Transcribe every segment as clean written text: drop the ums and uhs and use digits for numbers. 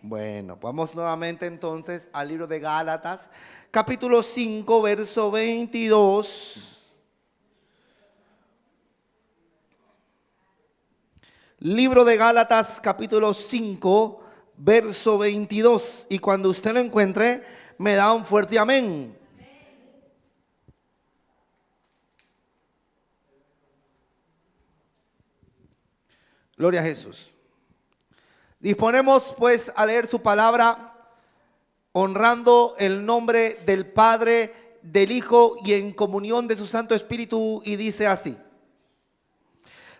Bueno, vamos nuevamente entonces al libro de Gálatas, capítulo 5, verso 22. Libro de Gálatas, capítulo 5, verso 22. Y cuando usted lo encuentre, me da un fuerte amén. Gloria a Jesús. Disponemos pues a leer su palabra, honrando el nombre del Padre, del Hijo y en comunión de su Santo Espíritu, y dice así: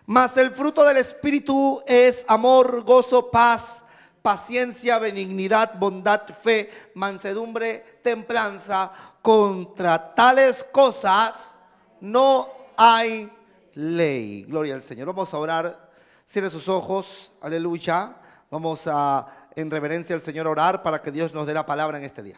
mas el fruto del Espíritu es amor, gozo, paz, paciencia, benignidad, bondad, fe, mansedumbre, templanza. Contra tales cosas no hay ley. Gloria al Señor. Vamos a orar. Cierre sus ojos. Aleluya. Vamos a, en reverencia al Señor, orar para que Dios nos dé la palabra en este día.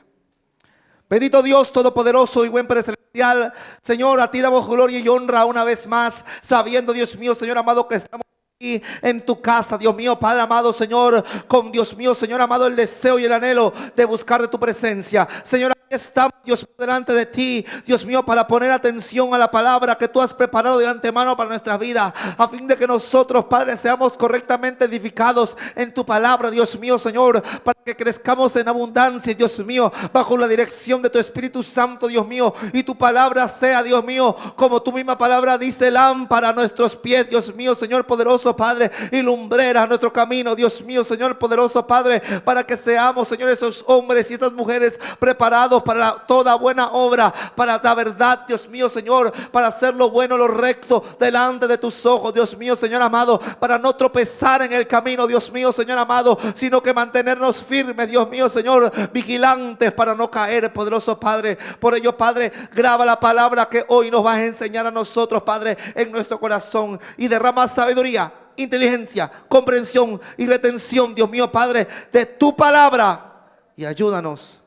Bendito Dios todopoderoso y buen Padre celestial, Señor, a ti damos gloria y honra una vez más, sabiendo, Dios mío, Señor amado, que estamos aquí en tu casa, Dios mío, Padre amado, Señor, con Dios mío, Señor amado, el deseo y el anhelo de buscar de tu presencia. Señor, aquí estamos, Dios, delante de ti, Dios mío, para poner atención a la palabra que tú has preparado de antemano para nuestra vida, a fin de que nosotros, Padre, seamos correctamente edificados en tu palabra, Dios mío, Señor, para que crezcamos en abundancia, Dios mío, bajo la dirección de tu Espíritu Santo, Dios mío, y tu palabra sea, Dios mío, como tu misma palabra dice, lámpara a nuestros pies, Dios mío, Señor poderoso, Padre, y lumbrera a nuestro camino, Dios mío, Señor poderoso, Padre, para que seamos, Señor, esos hombres y esas mujeres preparados para toda buena obra, para la verdad, Dios mío, Señor, para hacer lo bueno, lo recto delante de tus ojos, Dios mío, Señor amado, para no tropezar en el camino, Dios mío, Señor amado, sino que mantenernos firmes, Dios mío, Señor, vigilantes para no caer, poderoso Padre. Por ello, Padre, graba la palabra que hoy nos vas a enseñar a nosotros, Padre, en nuestro corazón, y derrama sabiduría, inteligencia, comprensión y retención, Dios mío, Padre, de tu palabra, y ayúdanos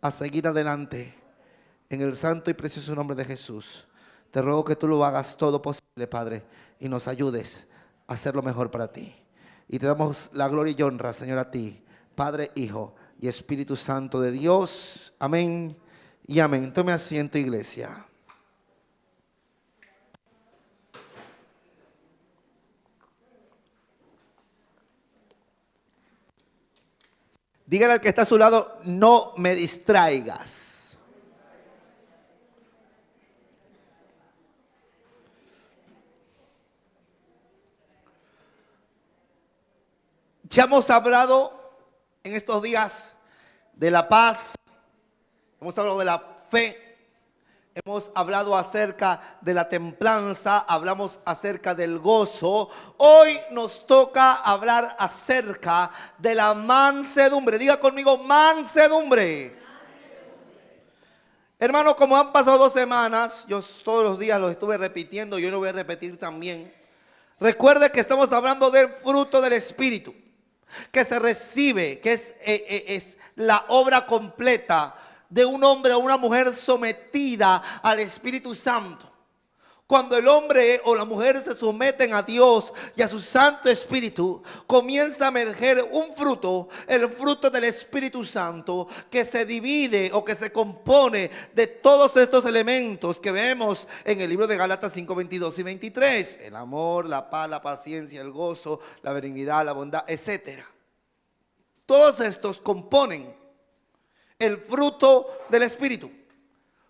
a seguir adelante en el santo y precioso nombre de Jesús. Te ruego que tú lo hagas todo posible, Padre, y nos ayudes a hacer lo mejor para ti. Y te damos la gloria y honra, Señor, a ti, Padre, Hijo y Espíritu Santo de Dios. Amén y amén. Tome asiento, iglesia. Dígale al que está a su lado: no me distraigas. Ya hemos hablado en estos días de la paz, hemos hablado de la fe, hemos hablado acerca de la templanza, hablamos acerca del gozo. Hoy nos toca hablar acerca de la mansedumbre. Diga conmigo: mansedumbre. Hermano, como han pasado 2 semanas, yo todos los días los estuve repitiendo, yo lo voy a repetir también. Recuerde que estamos hablando del fruto del Espíritu, que se recibe, que es la obra completa de un hombre o una mujer sometida al Espíritu Santo. Cuando el hombre o la mujer se someten a Dios y a su Santo Espíritu, comienza a emerger un fruto, el fruto del Espíritu Santo, que se divide o que se compone de todos estos elementos que vemos en el libro de Gálatas 5, 22 y 23. El amor, la paz, la paciencia, el gozo, la benignidad, la bondad, etc. Todos estos componen el fruto del Espíritu.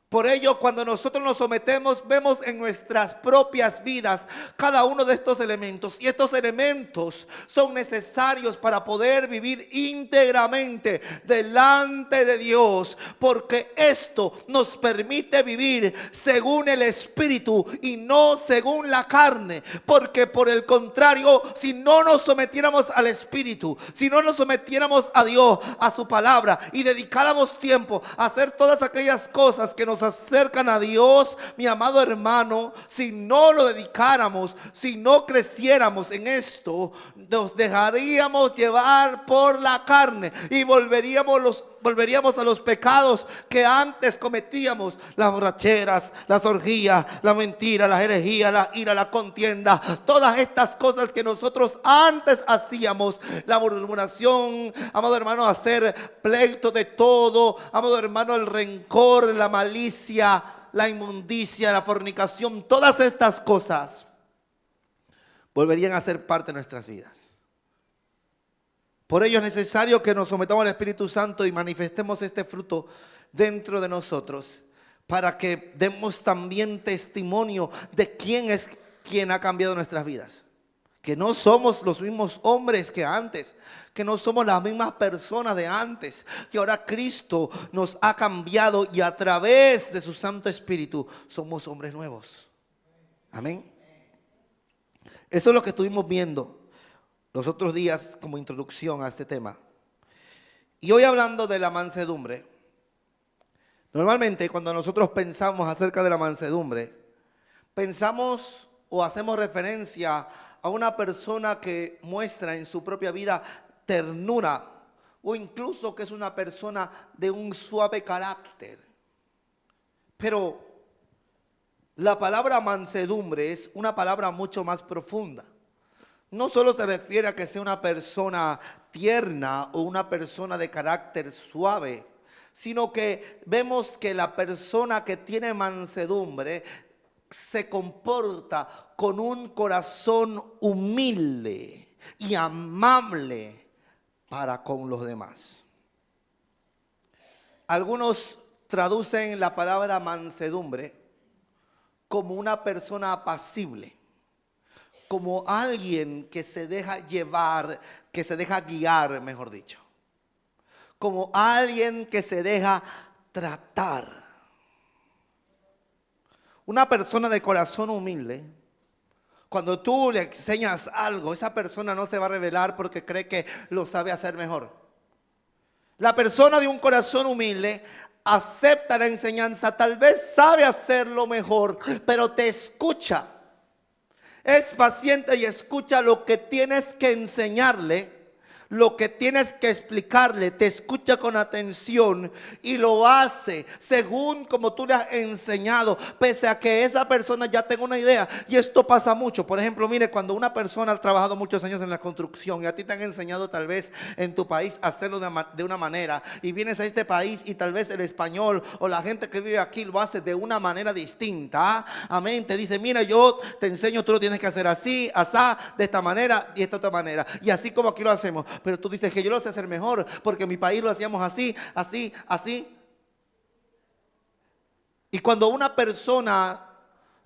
Por ello, cuando nosotros nos sometemos, vemos en nuestras propias vidas cada uno de estos elementos. Y estos elementos son necesarios para poder vivir íntegramente delante de Dios. Porque esto nos permite vivir según el Espíritu y no según la carne. Porque por el contrario, si no nos sometiéramos al Espíritu, si no nos sometiéramos a Dios, a su palabra, y dedicáramos tiempo a hacer todas aquellas cosas que nos acercan a Dios, mi amado hermano, si no lo dedicáramos, si no creciéramos en esto, nos dejaríamos llevar por la carne y volveríamos volveríamos a los pecados que antes cometíamos: las borracheras, las orgías, la mentira, la herejía, la ira, la contienda, todas estas cosas que nosotros antes hacíamos, la murmuración, amado hermano, hacer pleito de todo, amado hermano, el rencor, la malicia, la inmundicia, la fornicación, todas estas cosas volverían a ser parte de nuestras vidas. Por ello es necesario que nos sometamos al Espíritu Santo y manifestemos este fruto dentro de nosotros, para que demos también testimonio de quién es quien ha cambiado nuestras vidas. Que no somos los mismos hombres que antes, que no somos las mismas personas de antes, que ahora Cristo nos ha cambiado y a través de su Santo Espíritu somos hombres nuevos. Amén. Eso es lo que estuvimos viendo los otros días como introducción a este tema. Y hoy, hablando de la mansedumbre, normalmente cuando nosotros pensamos acerca de la mansedumbre, pensamos o hacemos referencia a una persona que muestra en su propia vida ternura, o incluso que es una persona de un suave carácter. Pero la palabra mansedumbre es una palabra mucho más profunda. No solo se refiere a que sea una persona tierna o una persona de carácter suave, sino que vemos que la persona que tiene mansedumbre se comporta con un corazón humilde y amable para con los demás. Algunos traducen la palabra mansedumbre como una persona apacible, como alguien que se deja llevar, que se deja guiar, mejor dicho, como alguien que se deja tratar. Una persona de corazón humilde, cuando tú le enseñas algo, esa persona no se va a rebelar porque cree que lo sabe hacer mejor. La persona de un corazón humilde acepta la enseñanza, tal vez sabe hacerlo mejor, pero te escucha. Es paciente y escucha lo que tienes que enseñarle, lo que tienes que explicarle. Te escucha con atención y lo hace según como tú le has enseñado, pese a que esa persona ya tenga una idea. Y esto pasa mucho. Por ejemplo, mire, cuando una persona ha trabajado muchos años en la construcción y a ti te han enseñado tal vez en tu país hacerlo de una manera, y vienes a este país y tal vez el español o la gente que vive aquí lo hace de una manera distinta. Amén. Te dice: mira, yo te enseño, tú lo tienes que hacer así, asá, de esta manera y esta otra manera, y así como aquí lo hacemos. Pero tú dices que yo lo sé hacer mejor porque en mi país lo hacíamos así, así, así. Y cuando una persona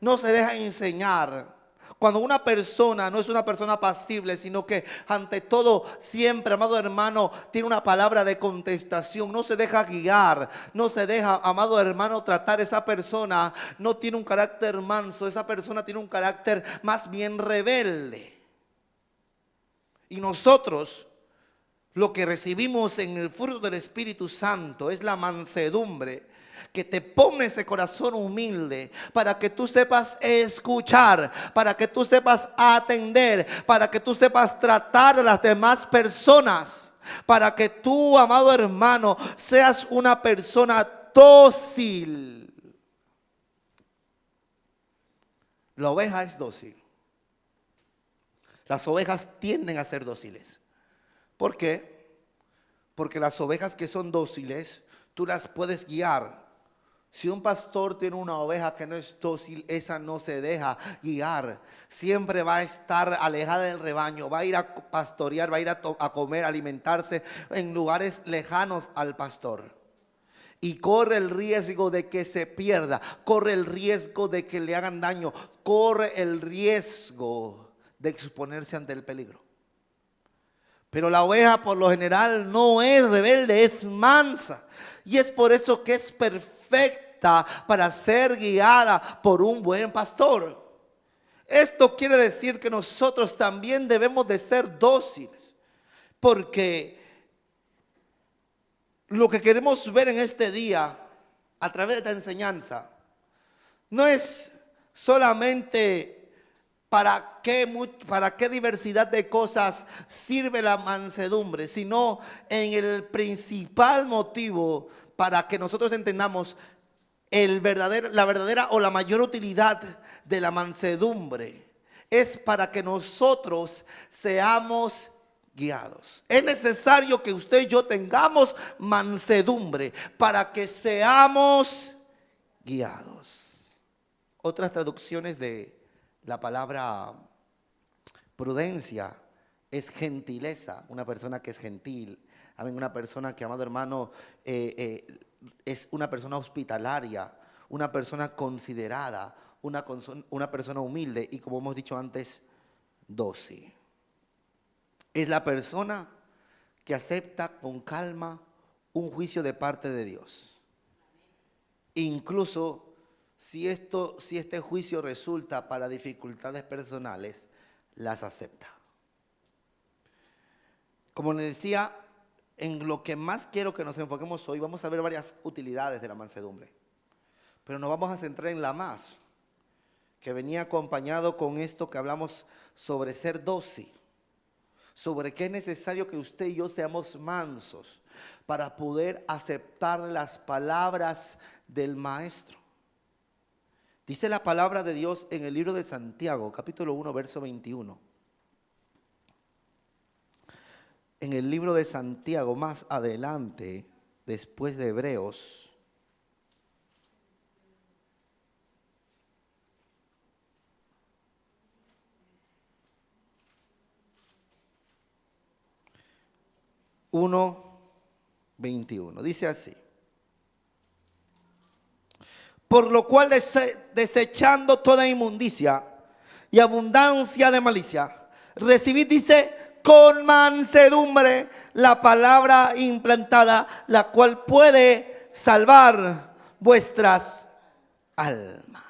no se deja enseñar, cuando una persona no es una persona pasible, sino que ante todo siempre, amado hermano, tiene una palabra de contestación, no se deja guiar, no se deja, amado hermano, tratar, esa persona no tiene un carácter manso, esa persona tiene un carácter más bien rebelde. Y nosotros lo que recibimos en el fruto del Espíritu Santo es la mansedumbre, que te pone ese corazón humilde para que tú sepas escuchar, para que tú sepas atender, para que tú sepas tratar a las demás personas, para que tú, amado hermano, seas una persona dócil. La oveja es dócil. Las ovejas tienden a ser dóciles. ¿Por qué? Porque las ovejas que son dóciles, tú las puedes guiar. Si un pastor tiene una oveja que no es dócil, esa no se deja guiar. Siempre va a estar alejada del rebaño, va a ir a pastorear, va a ir a comer, a alimentarse en lugares lejanos al pastor. Y corre el riesgo de que se pierda, corre el riesgo de que le hagan daño, corre el riesgo de exponerse ante el peligro. Pero la oveja por lo general no es rebelde, es mansa. Y es por eso que es perfecta para ser guiada por un buen pastor. Esto quiere decir que nosotros también debemos de ser dóciles. Porque lo que queremos ver en este día, a través de esta enseñanza, no es solamente ¿Para qué diversidad de cosas sirve la mansedumbre? Sino en el principal motivo para que nosotros entendamos la verdadera o la mayor utilidad de la mansedumbre. Es para que nosotros seamos guiados. Es necesario que usted y yo tengamos mansedumbre para que seamos guiados. Otras traducciones de la palabra prudencia es gentileza, una persona que es gentil. Una persona que, amado hermano, es una persona hospitalaria, una persona considerada, una persona humilde y, como hemos dicho antes, dócil. Es la persona que acepta con calma un juicio de parte de Dios. Incluso si este juicio resulta para dificultades personales, las acepta. Como les decía, en lo que más quiero que nos enfoquemos hoy, vamos a ver varias utilidades de la mansedumbre. Pero nos vamos a centrar en la más, que venía acompañado con esto que hablamos sobre ser dócil. Sobre que es necesario que usted y yo seamos mansos para poder aceptar las palabras del Maestro. Dice la palabra de Dios en el libro de Santiago, capítulo 1, verso 21. En el libro de Santiago, más adelante, después de Hebreos, uno, 21. Dice así: por lo cual desechando toda inmundicia y abundancia de malicia, recibid, dice, con mansedumbre la palabra implantada, la cual puede salvar vuestras almas.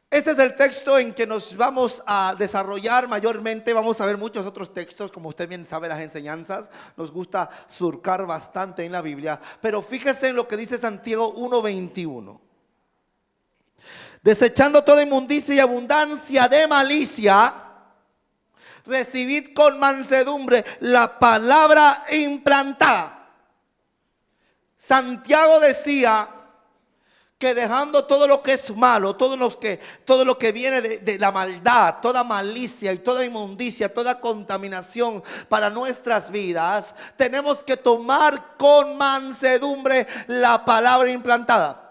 Este es el texto en que nos vamos a desarrollar mayormente. Vamos a ver muchos otros textos, como usted bien sabe, las enseñanzas nos gusta surcar bastante en la Biblia, pero fíjese en lo que dice Santiago 1:21. Desechando toda inmundicia y abundancia de malicia, recibid con mansedumbre la palabra implantada. Santiago decía que dejando todo lo que es malo, todo lo que viene de la maldad, toda malicia y toda inmundicia, toda contaminación para nuestras vidas, tenemos que tomar con mansedumbre la palabra implantada.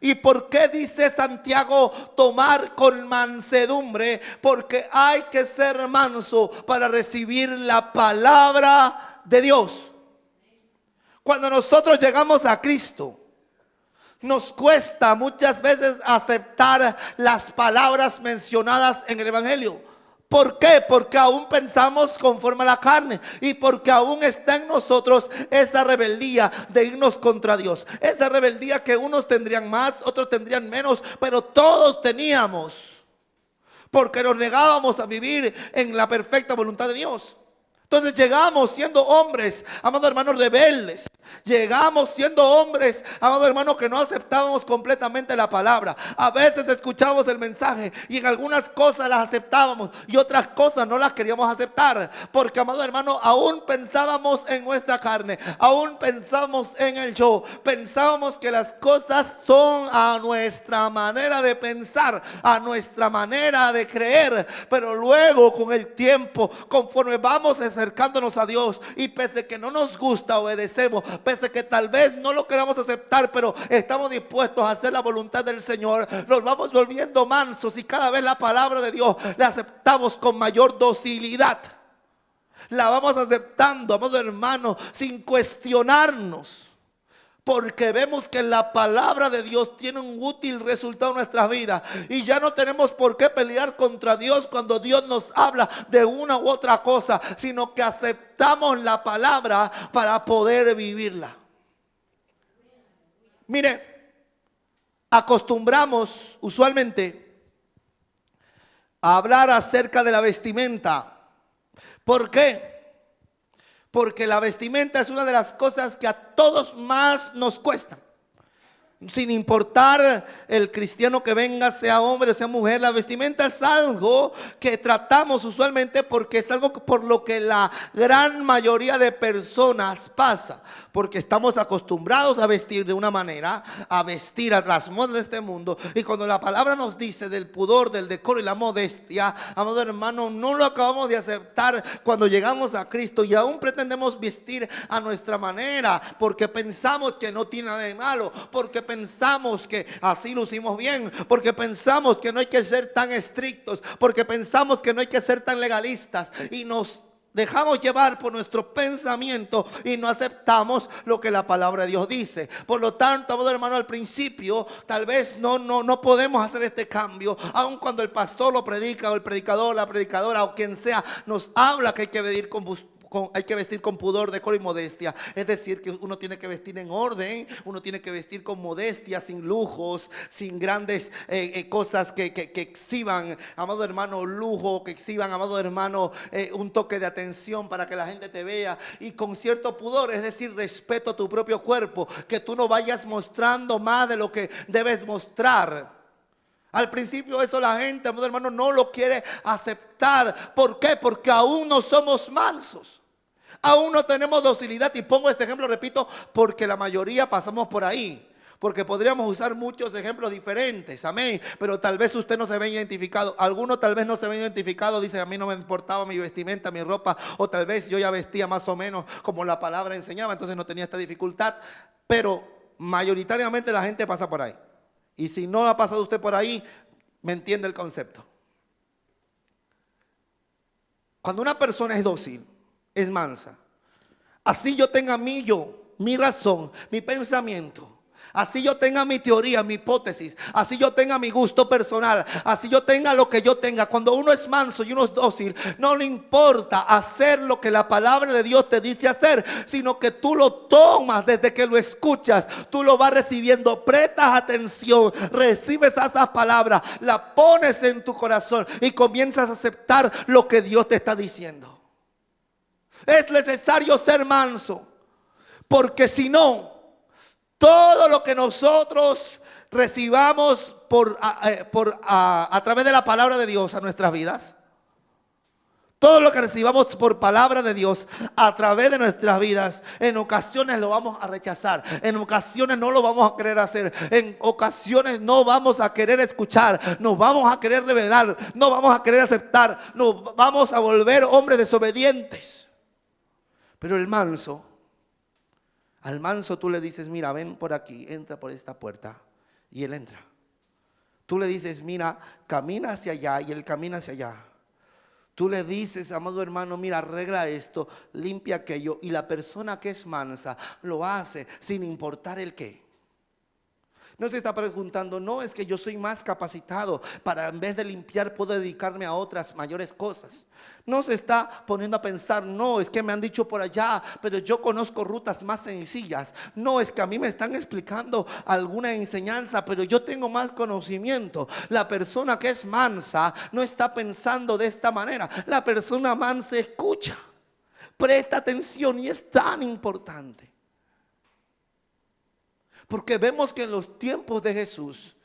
¿Y por qué dice Santiago tomar con mansedumbre? Porque hay que ser manso para recibir la palabra de Dios. Cuando nosotros llegamos a Cristo, nos cuesta muchas veces aceptar las palabras mencionadas en el Evangelio. ¿Por qué? Porque aún pensamos conforme a la carne y porque aún está en nosotros esa rebeldía de irnos contra Dios. Esa rebeldía que unos tendrían más, otros tendrían menos, pero todos teníamos, porque nos negábamos a vivir en la perfecta voluntad de Dios. Entonces llegamos siendo hombres, amados hermanos, rebeldes. Llegamos siendo hombres, amados hermanos, que no aceptábamos completamente la palabra. A veces escuchábamos el mensaje y en algunas cosas las aceptábamos y otras cosas no las queríamos aceptar. Porque, amados hermanos, aún pensábamos en nuestra carne, aún pensábamos en el yo. Pensábamos que las cosas son a nuestra manera de pensar, a nuestra manera de creer. Pero luego, con el tiempo, conforme vamos acercándonos a Dios, y pese que no nos gusta, obedecemos. Pese que tal vez no lo queramos aceptar, pero estamos dispuestos a hacer la voluntad del Señor, nos vamos volviendo mansos y cada vez la palabra de Dios la aceptamos con mayor docilidad. La vamos aceptando, amados hermanos, sin cuestionarnos, porque vemos que la palabra de Dios tiene un útil resultado en nuestras vidas. Y ya no tenemos por qué pelear contra Dios cuando Dios nos habla de una u otra cosa, sino que aceptamos la palabra para poder vivirla. Mire, acostumbramos usualmente a hablar acerca de la vestimenta. ¿Por qué? Porque la vestimenta es una de las cosas que a todos más nos cuesta. Sin importar el cristiano que venga, sea hombre o sea mujer, la vestimenta es algo que tratamos usualmente porque es algo por lo que la gran mayoría de personas pasa. Porque estamos acostumbrados a vestir de una manera, a vestir a las modas de este mundo. Y cuando la palabra nos dice del pudor, del decoro y la modestia, amado hermano, no lo acabamos de aceptar cuando llegamos a Cristo. Y aún pretendemos vestir a nuestra manera porque pensamos que no tiene nada de malo, porque pensamos que así lucimos bien, porque pensamos que no hay que ser tan estrictos, porque pensamos que no hay que ser tan legalistas, y nos dejamos llevar por nuestro pensamiento y no aceptamos lo que la palabra de Dios dice. Por lo tanto, amado hermano, al principio tal vez no podemos hacer este cambio, aun cuando el pastor lo predica, o el predicador, la predicadora, o quien sea, nos habla que hay que vestir con pudor, decoro y modestia. Es decir, que uno tiene que vestir en orden, uno tiene que vestir con modestia, sin lujos, sin grandes cosas que exhiban, amado hermano, lujo, que exhiban, amado hermano, un toque de atención para que la gente te vea, y con cierto pudor, es decir, respeto a tu propio cuerpo, que tú no vayas mostrando más de lo que debes mostrar. Al principio eso la gente, amado hermano, no lo quiere aceptar. ¿Por qué? Porque aún no somos mansos. Aún no tenemos docilidad. Y pongo este ejemplo, repito, porque la mayoría pasamos por ahí. Porque podríamos usar muchos ejemplos diferentes, amén. Pero tal vez usted no se ve identificado. Algunos tal vez no se ven identificados. Dice, a mí no me importaba mi vestimenta, mi ropa. O tal vez yo ya vestía más o menos como la palabra enseñaba, entonces no tenía esta dificultad. Pero mayoritariamente la gente pasa por ahí. Y si no ha pasado usted por ahí, me entiende el concepto. Cuando una persona es dócil, es mansa, así yo tenga mi razón, mi pensamiento, así yo tenga mi teoría, mi hipótesis, así yo tenga mi gusto personal, así yo tenga lo que yo tenga. Cuando uno es manso y uno es dócil, no le importa hacer lo que la palabra de Dios te dice hacer, sino que tú lo tomas desde que lo escuchas, tú lo vas recibiendo, prestas atención, recibes esas palabras, la pones en tu corazón y comienzas a aceptar lo que Dios te está diciendo. Es necesario ser manso, porque si no, todo lo que nosotros recibamos a través de la palabra de Dios a nuestras vidas, todo lo que recibamos por palabra de Dios a través de nuestras vidas, en ocasiones lo vamos a rechazar, en ocasiones no lo vamos a querer hacer, en ocasiones no vamos a querer escuchar, nos vamos a querer rebelar, no vamos a querer aceptar, nos vamos a volver hombres desobedientes. Pero el manso, al manso tú le dices, mira, ven por aquí, entra por esta puerta, y él entra. Tú le dices, mira, camina hacia allá, y él camina hacia allá. Tú le dices, amado hermano, mira, arregla esto, limpia aquello, y la persona que es mansa lo hace sin importar el qué. No se está preguntando, no, es que yo soy más capacitado para, en vez de limpiar, puedo dedicarme a otras mayores cosas. No se está poniendo a pensar, no, es que me han dicho por allá, pero yo conozco rutas más sencillas. No, es que a mí me están explicando alguna enseñanza, pero yo tengo más conocimiento. La persona que es mansa no está pensando de esta manera. La persona mansa escucha, presta atención, y es tan importante. Porque vemos que en los tiempos de Jesús,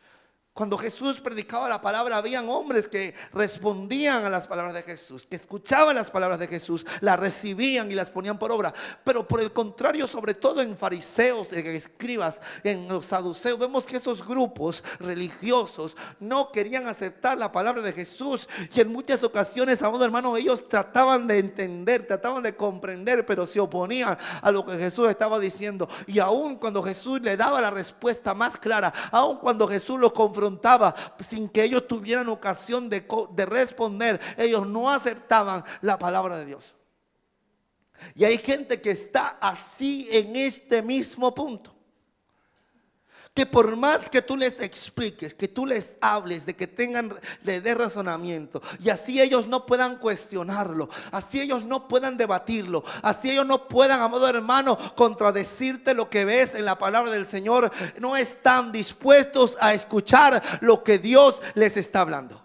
cuando Jesús predicaba la palabra, habían hombres que respondían a las palabras de Jesús, que escuchaban las palabras de Jesús, las recibían y las ponían por obra. Pero por el contrario, sobre todo en fariseos, en escribas, en los saduceos, vemos que esos grupos religiosos no querían aceptar la palabra de Jesús. Y en muchas ocasiones, amado hermano, ellos trataban de entender, trataban de comprender, pero se oponían a lo que Jesús estaba diciendo. Y aun cuando Jesús le daba la respuesta más clara, aun cuando Jesús los confrontaba sin que ellos tuvieran ocasión de responder, ellos no aceptaban la palabra de Dios. Y hay gente que está así en este mismo punto, que por más que tú les expliques, que tú les hables, de que tengan de razonamiento, y así ellos no puedan cuestionarlo, así ellos no puedan debatirlo, así ellos no puedan, amado hermano, contradecirte lo que ves en la palabra del Señor, no están dispuestos a escuchar lo que Dios les está hablando.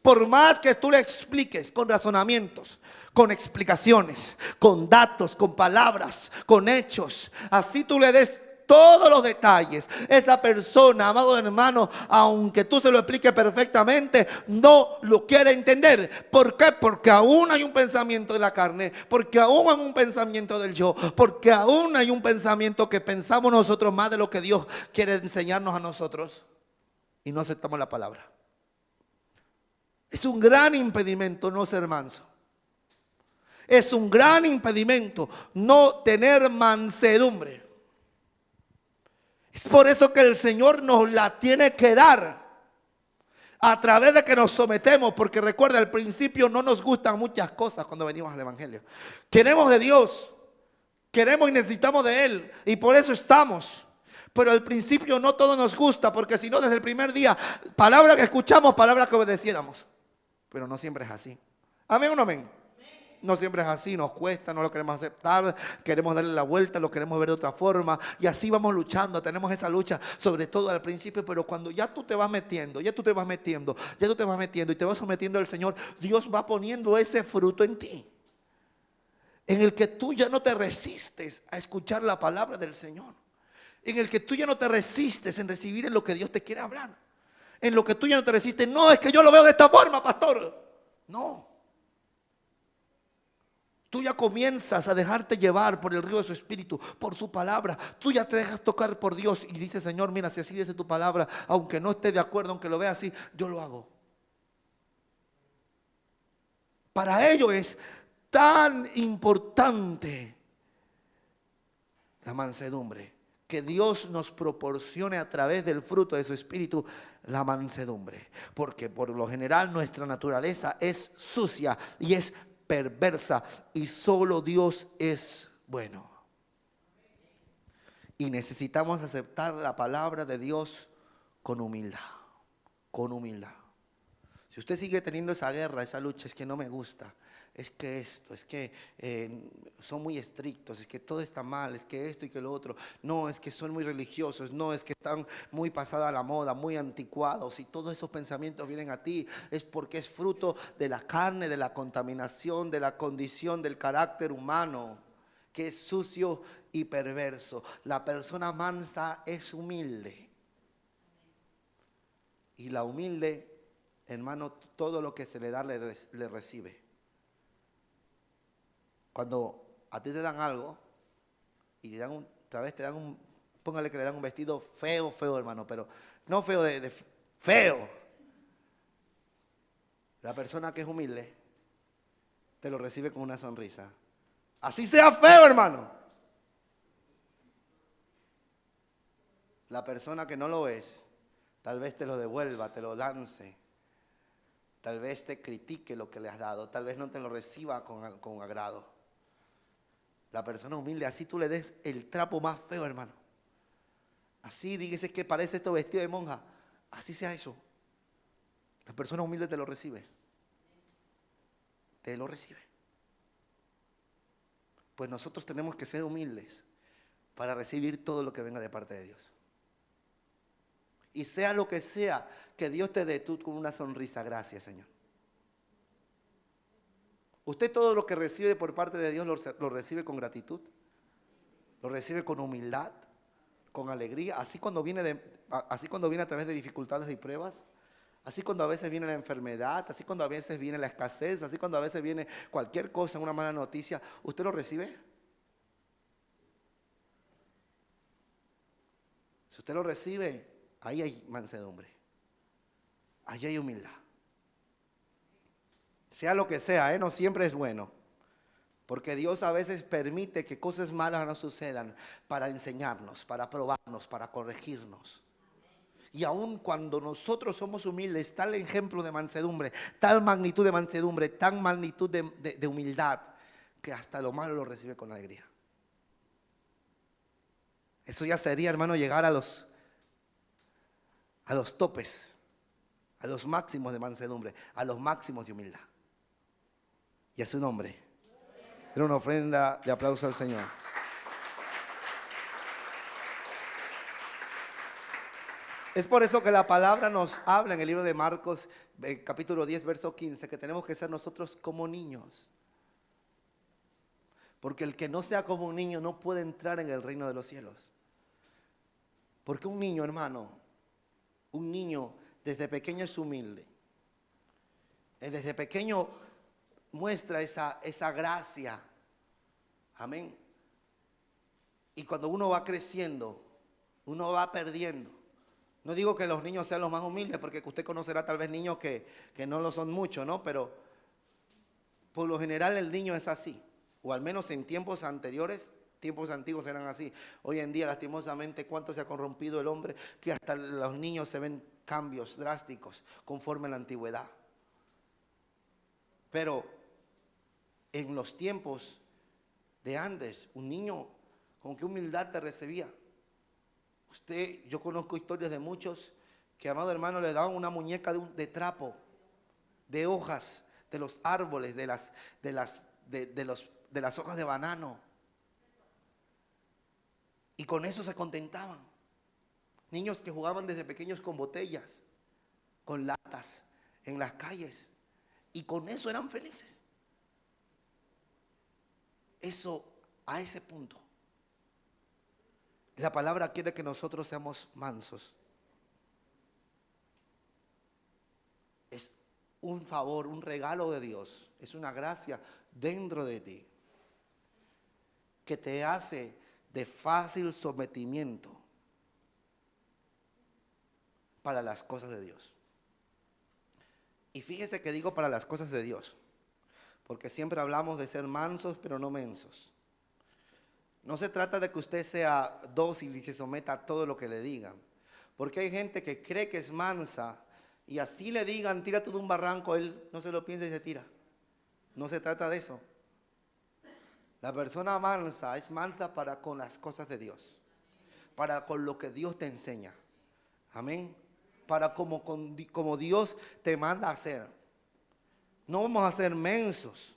Por más que tú le expliques con razonamientos, con explicaciones, con datos, con palabras, con hechos, así tú le des todos los detalles. Esa persona, amado hermano, aunque tú se lo expliques perfectamente, no lo quiere entender. ¿Por qué? Porque aún hay un pensamiento de la carne, porque aún hay un pensamiento del yo, porque aún hay un pensamiento que pensamos nosotros más de lo que Dios quiere enseñarnos a nosotros, y no aceptamos la palabra. Es un gran impedimento no ser manso. Es un gran impedimento no tener mansedumbre. Es por eso que el Señor nos la tiene que dar a través de que nos sometemos, porque recuerda, al principio no nos gustan muchas cosas cuando venimos al Evangelio. Queremos de Dios, queremos y necesitamos de Él, y por eso estamos. Pero al principio no todo nos gusta, porque si no, desde el primer día, palabra que escuchamos, palabra que obedeciéramos. Pero no siempre es así. ¿Amén o no amén? No siempre es así, nos cuesta, no lo queremos aceptar, queremos darle la vuelta, lo queremos ver de otra forma, y así vamos luchando, tenemos esa lucha, sobre todo al principio. Pero cuando ya tú te vas metiendo, ya tú te vas metiendo y te vas sometiendo al Señor, Dios va poniendo ese fruto en ti, en el que tú ya no te resistes a escuchar la palabra del Señor, en el que tú ya no te resistes en recibir en lo que Dios te quiere hablar, en lo que tú ya no te resistes. No, es que yo lo veo de esta forma, pastor. No. Tú ya comienzas a dejarte llevar por el río de su espíritu, por su palabra. Tú ya te dejas tocar por Dios y dices: Señor, mira, si así dice tu palabra, aunque no esté de acuerdo, aunque lo vea así, yo lo hago. Para ello es tan importante la mansedumbre, que Dios nos proporcione a través del fruto de su espíritu la mansedumbre. Porque por lo general nuestra naturaleza es sucia y es perversa, y solo Dios es bueno. Y necesitamos aceptar la palabra de Dios con humildad, con humildad. Si usted sigue teniendo esa guerra, esa lucha, es que no me gusta, es que esto, es que son muy estrictos, es que todo está mal, es que esto y que lo otro, no, es que son muy religiosos, no, es que están muy pasada la moda, muy anticuados, y todos esos pensamientos vienen a ti, es porque es fruto de la carne, de la contaminación, de la condición del carácter humano, que es sucio y perverso. La persona mansa es humilde, y la humilde, hermano, todo lo que se le da le recibe. Cuando a ti te dan algo y te dan otra vez te dan póngale que le dan un vestido feo, feo, hermano, pero no feo de feo. La persona que es humilde te lo recibe con una sonrisa. Así sea feo, hermano. La persona que no lo es, tal vez te lo devuelva, te lo lance. Tal vez te critique lo que le has dado, tal vez no te lo reciba con agrado. La persona humilde, así tú le des el trapo más feo, hermano. Así dígase que parece esto vestido de monja. Así sea eso. La persona humilde te lo recibe. Te lo recibe. Pues nosotros tenemos que ser humildes para recibir todo lo que venga de parte de Dios. Y sea lo que sea, que Dios te dé tú con una sonrisa. Gracias, Señor. Usted todo lo que recibe por parte de Dios lo recibe con gratitud, lo recibe con humildad, con alegría, así cuando viene a través de dificultades y pruebas, así cuando a veces viene la enfermedad, así cuando a veces viene la escasez, así cuando a veces viene cualquier cosa, una mala noticia, ¿usted lo recibe? Si usted lo recibe, ahí hay mansedumbre, ahí hay humildad. Sea lo que sea, no siempre es bueno. Porque Dios a veces permite que cosas malas nos sucedan para enseñarnos, para probarnos, para corregirnos. Y aun cuando nosotros somos humildes, tal ejemplo de mansedumbre, tal magnitud de mansedumbre, tal magnitud de humildad, que hasta lo malo lo recibe con alegría. Eso ya sería, hermano, llegar a los topes, a los máximos de mansedumbre, a los máximos de humildad. Y a su nombre, era una ofrenda de aplauso al Señor. Es por eso que la palabra nos habla en el libro de Marcos, capítulo 10, verso 15, que tenemos que ser nosotros como niños. Porque el que no sea como un niño no puede entrar en el reino de los cielos. Porque un niño, hermano, un niño desde pequeño es humilde. Desde pequeño muestra esa gracia. Amén. Y cuando uno va creciendo, uno va perdiendo. No digo que los niños sean los más humildes, porque usted conocerá tal vez niños que no lo son mucho, ¿no? Pero por lo general el niño es así. O al menos en tiempos anteriores, tiempos antiguos eran así. Hoy en día, lastimosamente, ¿cuánto se ha corrompido el hombre? Que hasta los niños se ven cambios drásticos conforme a la antigüedad. Pero en los tiempos de antes, un niño con qué humildad te recibía. Yo conozco historias de muchos que, amado hermano, le daban una muñeca de trapo, de hojas, de los árboles, de las hojas de banano. Y con eso se contentaban. Niños que jugaban desde pequeños con botellas, con latas, en las calles. Y con eso eran felices. Eso, a ese punto. La palabra quiere que nosotros seamos mansos. Es un favor, un regalo de Dios. Es una gracia dentro de ti que te hace de fácil sometimiento para las cosas de Dios. Y fíjese que digo para las cosas de Dios, porque siempre hablamos de ser mansos, pero no mensos. No se trata de que usted sea dócil y se someta a todo lo que le digan, porque hay gente que cree que es mansa y así le digan, tírate de un barranco, él no se lo piensa y se tira. No se trata de eso. La persona mansa es mansa para con las cosas de Dios, para con lo que Dios te enseña. Amén. Para como Dios te manda a hacer. No vamos a ser mensos,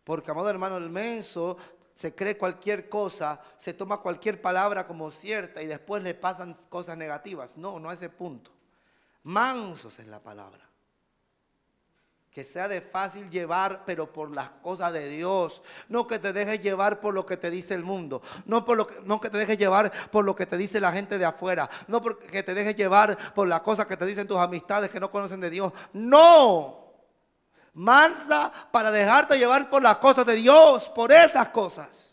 porque, amado hermano, el menso se cree cualquier cosa, se toma cualquier palabra como cierta y después le pasan cosas negativas. No a ese punto. Mansos es la palabra. Que sea de fácil llevar, pero por las cosas de Dios. No que te dejes llevar por lo que te dice el mundo. No que te dejes llevar por lo que te dice la gente de afuera. No que te dejes llevar por las cosas que te dicen tus amistades que no conocen de Dios. No. Mansa para dejarte llevar por las cosas de Dios, por esas cosas.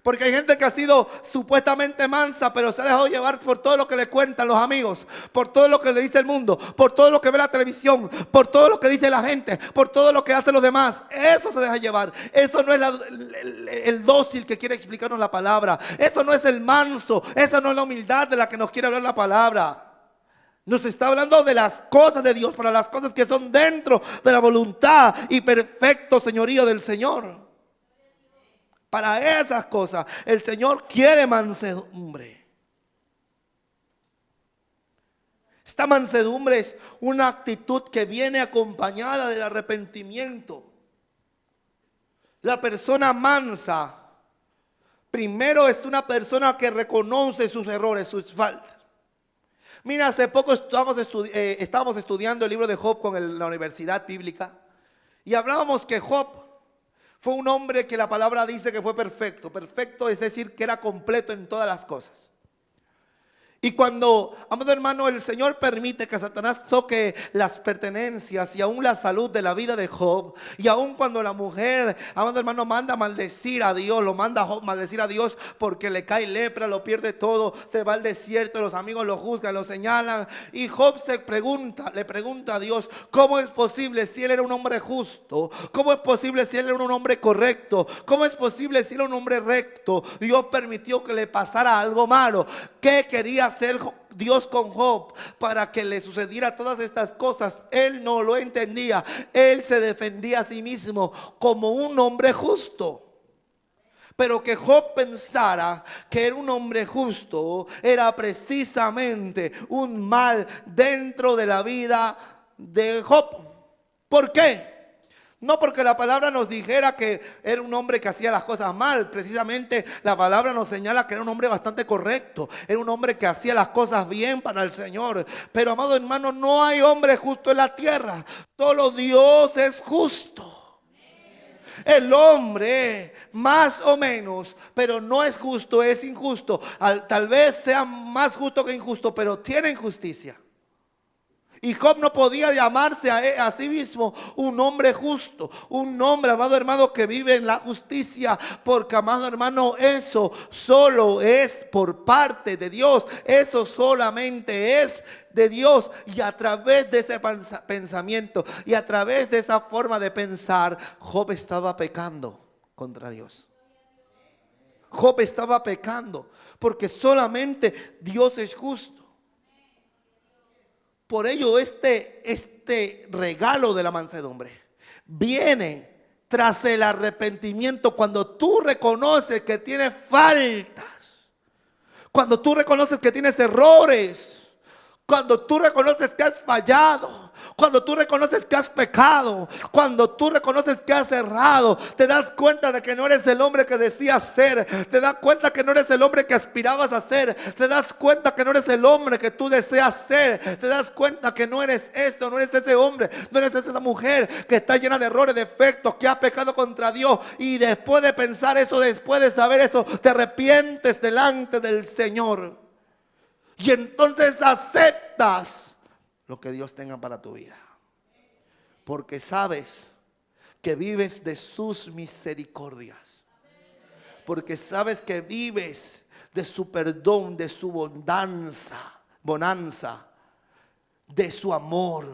Porque hay gente que ha sido supuestamente mansa, pero se ha dejado llevar por todo lo que le cuentan los amigos, por todo lo que le dice el mundo, por todo lo que ve la televisión, por todo lo que dice la gente, por todo lo que hacen los demás. Eso se deja llevar. Eso no es el dócil que quiere explicarnos la palabra. Eso no es el manso. Esa no es la humildad de la que nos quiere hablar la palabra. Nos está hablando de las cosas de Dios, para las cosas que son dentro de la voluntad y perfecto señorío del Señor. Para esas cosas el Señor quiere mansedumbre. Esta mansedumbre es una actitud que viene acompañada del arrepentimiento. La persona mansa, primero es una persona que reconoce sus errores, sus faltas. Mira, hace poco estábamos estudiando el libro de Job con la Universidad Bíblica y hablábamos que Job fue un hombre que la palabra dice que fue perfecto. Perfecto es decir, que era completo en todas las cosas. Y cuando, amado hermano, el Señor permite que Satanás toque las pertenencias y aún la salud de la vida de Job, y aún cuando la mujer, amado hermano, manda a maldecir a Dios, lo manda a Job maldecir a Dios porque le cae lepra, lo pierde todo, se va al desierto, los amigos lo juzgan, lo señalan, y Job le pregunta a Dios, ¿cómo es posible si él era un hombre justo? ¿Cómo es posible si él era un hombre correcto? ¿Cómo es posible si él era un hombre recto? Dios permitió que le pasara algo malo. ¿Qué quería hacer Dios con Job para que le sucediera todas estas cosas? Él no lo entendía. Él se defendía a sí mismo como un hombre justo. Pero que Job pensara que era un hombre justo era precisamente un mal dentro de la vida de Job. ¿Por qué? No porque la palabra nos dijera que era un hombre que hacía las cosas mal. Precisamente la palabra nos señala que era un hombre bastante correcto. Era un hombre que hacía las cosas bien para el Señor. Pero, amado hermano, no hay hombre justo en la tierra. Solo Dios es justo. El hombre, más o menos, pero no es justo, es injusto. Tal vez sea más justo que injusto, pero tiene injusticia. Y Job no podía llamarse a sí mismo un hombre justo, un hombre, amado hermano, que vive en la justicia, porque, amado hermano, eso solo es por parte de Dios, eso solamente es de Dios. Y a través de ese pensamiento y a través de esa forma de pensar, Job estaba pecando contra Dios. Job estaba pecando porque solamente Dios es justo. Por ello este regalo de la mansedumbre viene tras el arrepentimiento, cuando tú reconoces que tienes faltas, cuando tú reconoces que tienes errores, cuando tú reconoces que has fallado, cuando tú reconoces que has pecado, cuando tú reconoces que has errado, te das cuenta de que no eres el hombre que decías ser, te das cuenta que no eres el hombre que aspirabas a ser, te das cuenta que no eres el hombre que tú deseas ser, te das cuenta que no eres esto, no eres ese hombre, no eres esa mujer que está llena de errores, defectos, que ha pecado contra Dios. Y después de pensar eso, después de saber eso, te arrepientes delante del Señor. Y entonces aceptas lo que Dios tenga para tu vida, porque sabes que vives de sus misericordias, porque sabes que vives de su perdón, de su bonanza, de su amor.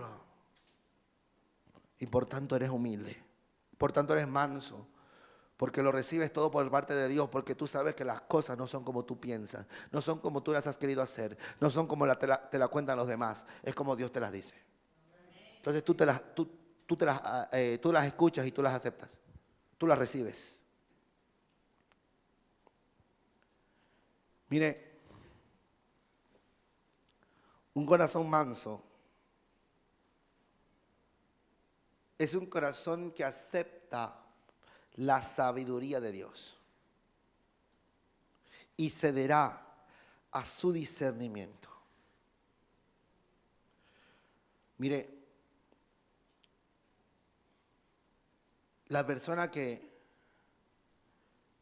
Y por tanto eres humilde, por tanto eres manso, porque lo recibes todo por parte de Dios, porque tú sabes que las cosas no son como tú piensas, no son como tú las has querido hacer, no son como te la cuentan los demás, es como Dios te las dice. Entonces tú las escuchas y tú las aceptas, tú las recibes. Mire, un corazón manso es un corazón que acepta la sabiduría de Dios y cederá a su discernimiento. Mire, la persona que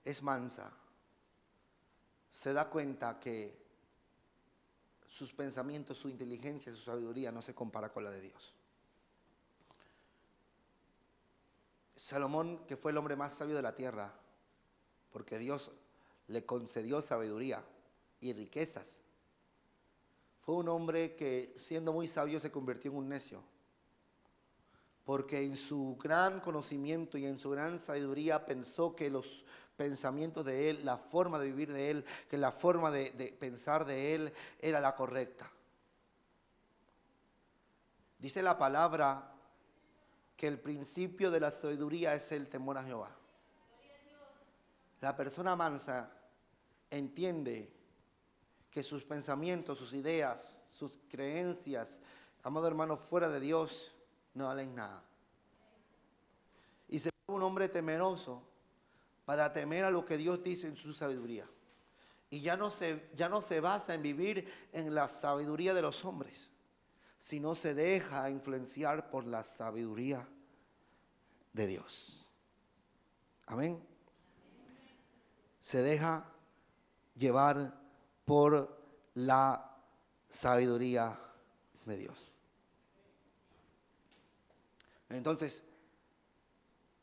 es mansa se da cuenta que sus pensamientos, su inteligencia, su sabiduría no se compara con la de Dios. Salomón, que fue el hombre más sabio de la tierra, porque Dios le concedió sabiduría y riquezas, fue un hombre que, siendo muy sabio, se convirtió en un necio, porque en su gran conocimiento y en su gran sabiduría pensó que los pensamientos de él, la forma de vivir de él, que la forma de pensar de él era la correcta. Dice la palabra que el principio de la sabiduría es el temor a Jehová. La persona mansa entiende que sus pensamientos, sus ideas, sus creencias, amado hermano, fuera de Dios no valen nada. Y se vuelve un hombre temeroso para temer a lo que Dios dice en su sabiduría. Y ya no se basa en vivir en la sabiduría de los hombres, sino se deja influenciar por la sabiduría de Dios. Amén. Se deja llevar por la sabiduría de Dios. Entonces,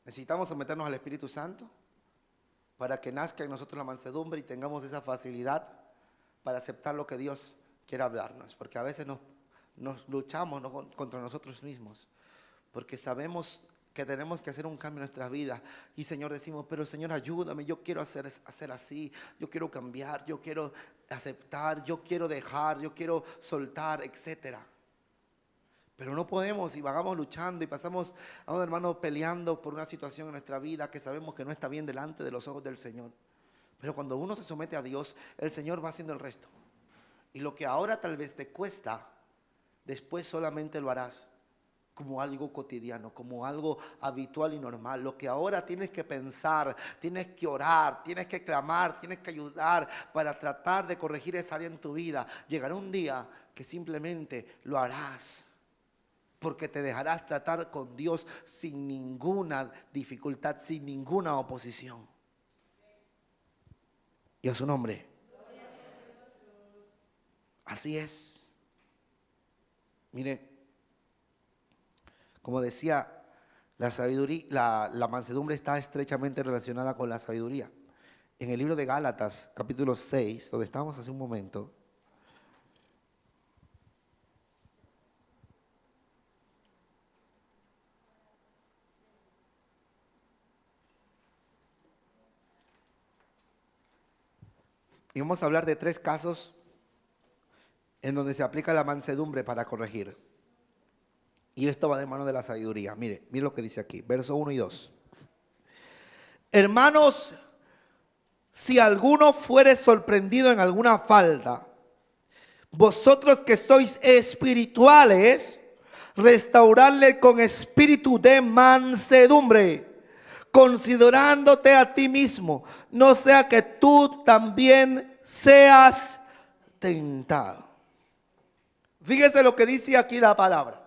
necesitamos someternos al Espíritu Santo para que nazca en nosotros la mansedumbre y tengamos esa facilidad para aceptar lo que Dios quiere hablarnos. Porque a veces nos luchamos contra nosotros mismos, porque sabemos que tenemos que hacer un cambio en nuestras vidas. Y Señor, decimos, pero Señor, ayúdame, yo quiero hacer así, yo quiero cambiar, yo quiero aceptar, yo quiero dejar, yo quiero soltar, etcétera. Pero no podemos y vagamos luchando y pasamos, hermano, peleando por una situación en nuestra vida que sabemos que no está bien delante de los ojos del Señor. Pero cuando uno se somete a Dios, el Señor va haciendo el resto. Y lo que ahora tal vez te cuesta, después solamente lo harás como algo cotidiano, como algo habitual y normal. Lo que ahora tienes que pensar, tienes que orar, tienes que clamar, tienes que ayudar para tratar de corregir esa área en tu vida. Llegará un día que simplemente lo harás porque te dejarás tratar con Dios sin ninguna dificultad, sin ninguna oposición. Y a su nombre. Así es. Mire, como decía, la sabiduría, la mansedumbre está estrechamente relacionada con la sabiduría. En el libro de Gálatas, capítulo 6, donde estábamos hace un momento, y vamos a hablar de 3 casos en donde se aplica la mansedumbre para corregir. Y esto va de mano de la sabiduría. Mire lo que dice aquí, verso 1 y 2. Hermanos, si alguno fuere sorprendido en alguna falta, vosotros que sois espirituales, restaurarle con espíritu de mansedumbre, considerándote a ti mismo, no sea que tú también seas tentado. Fíjese lo que dice aquí la palabra.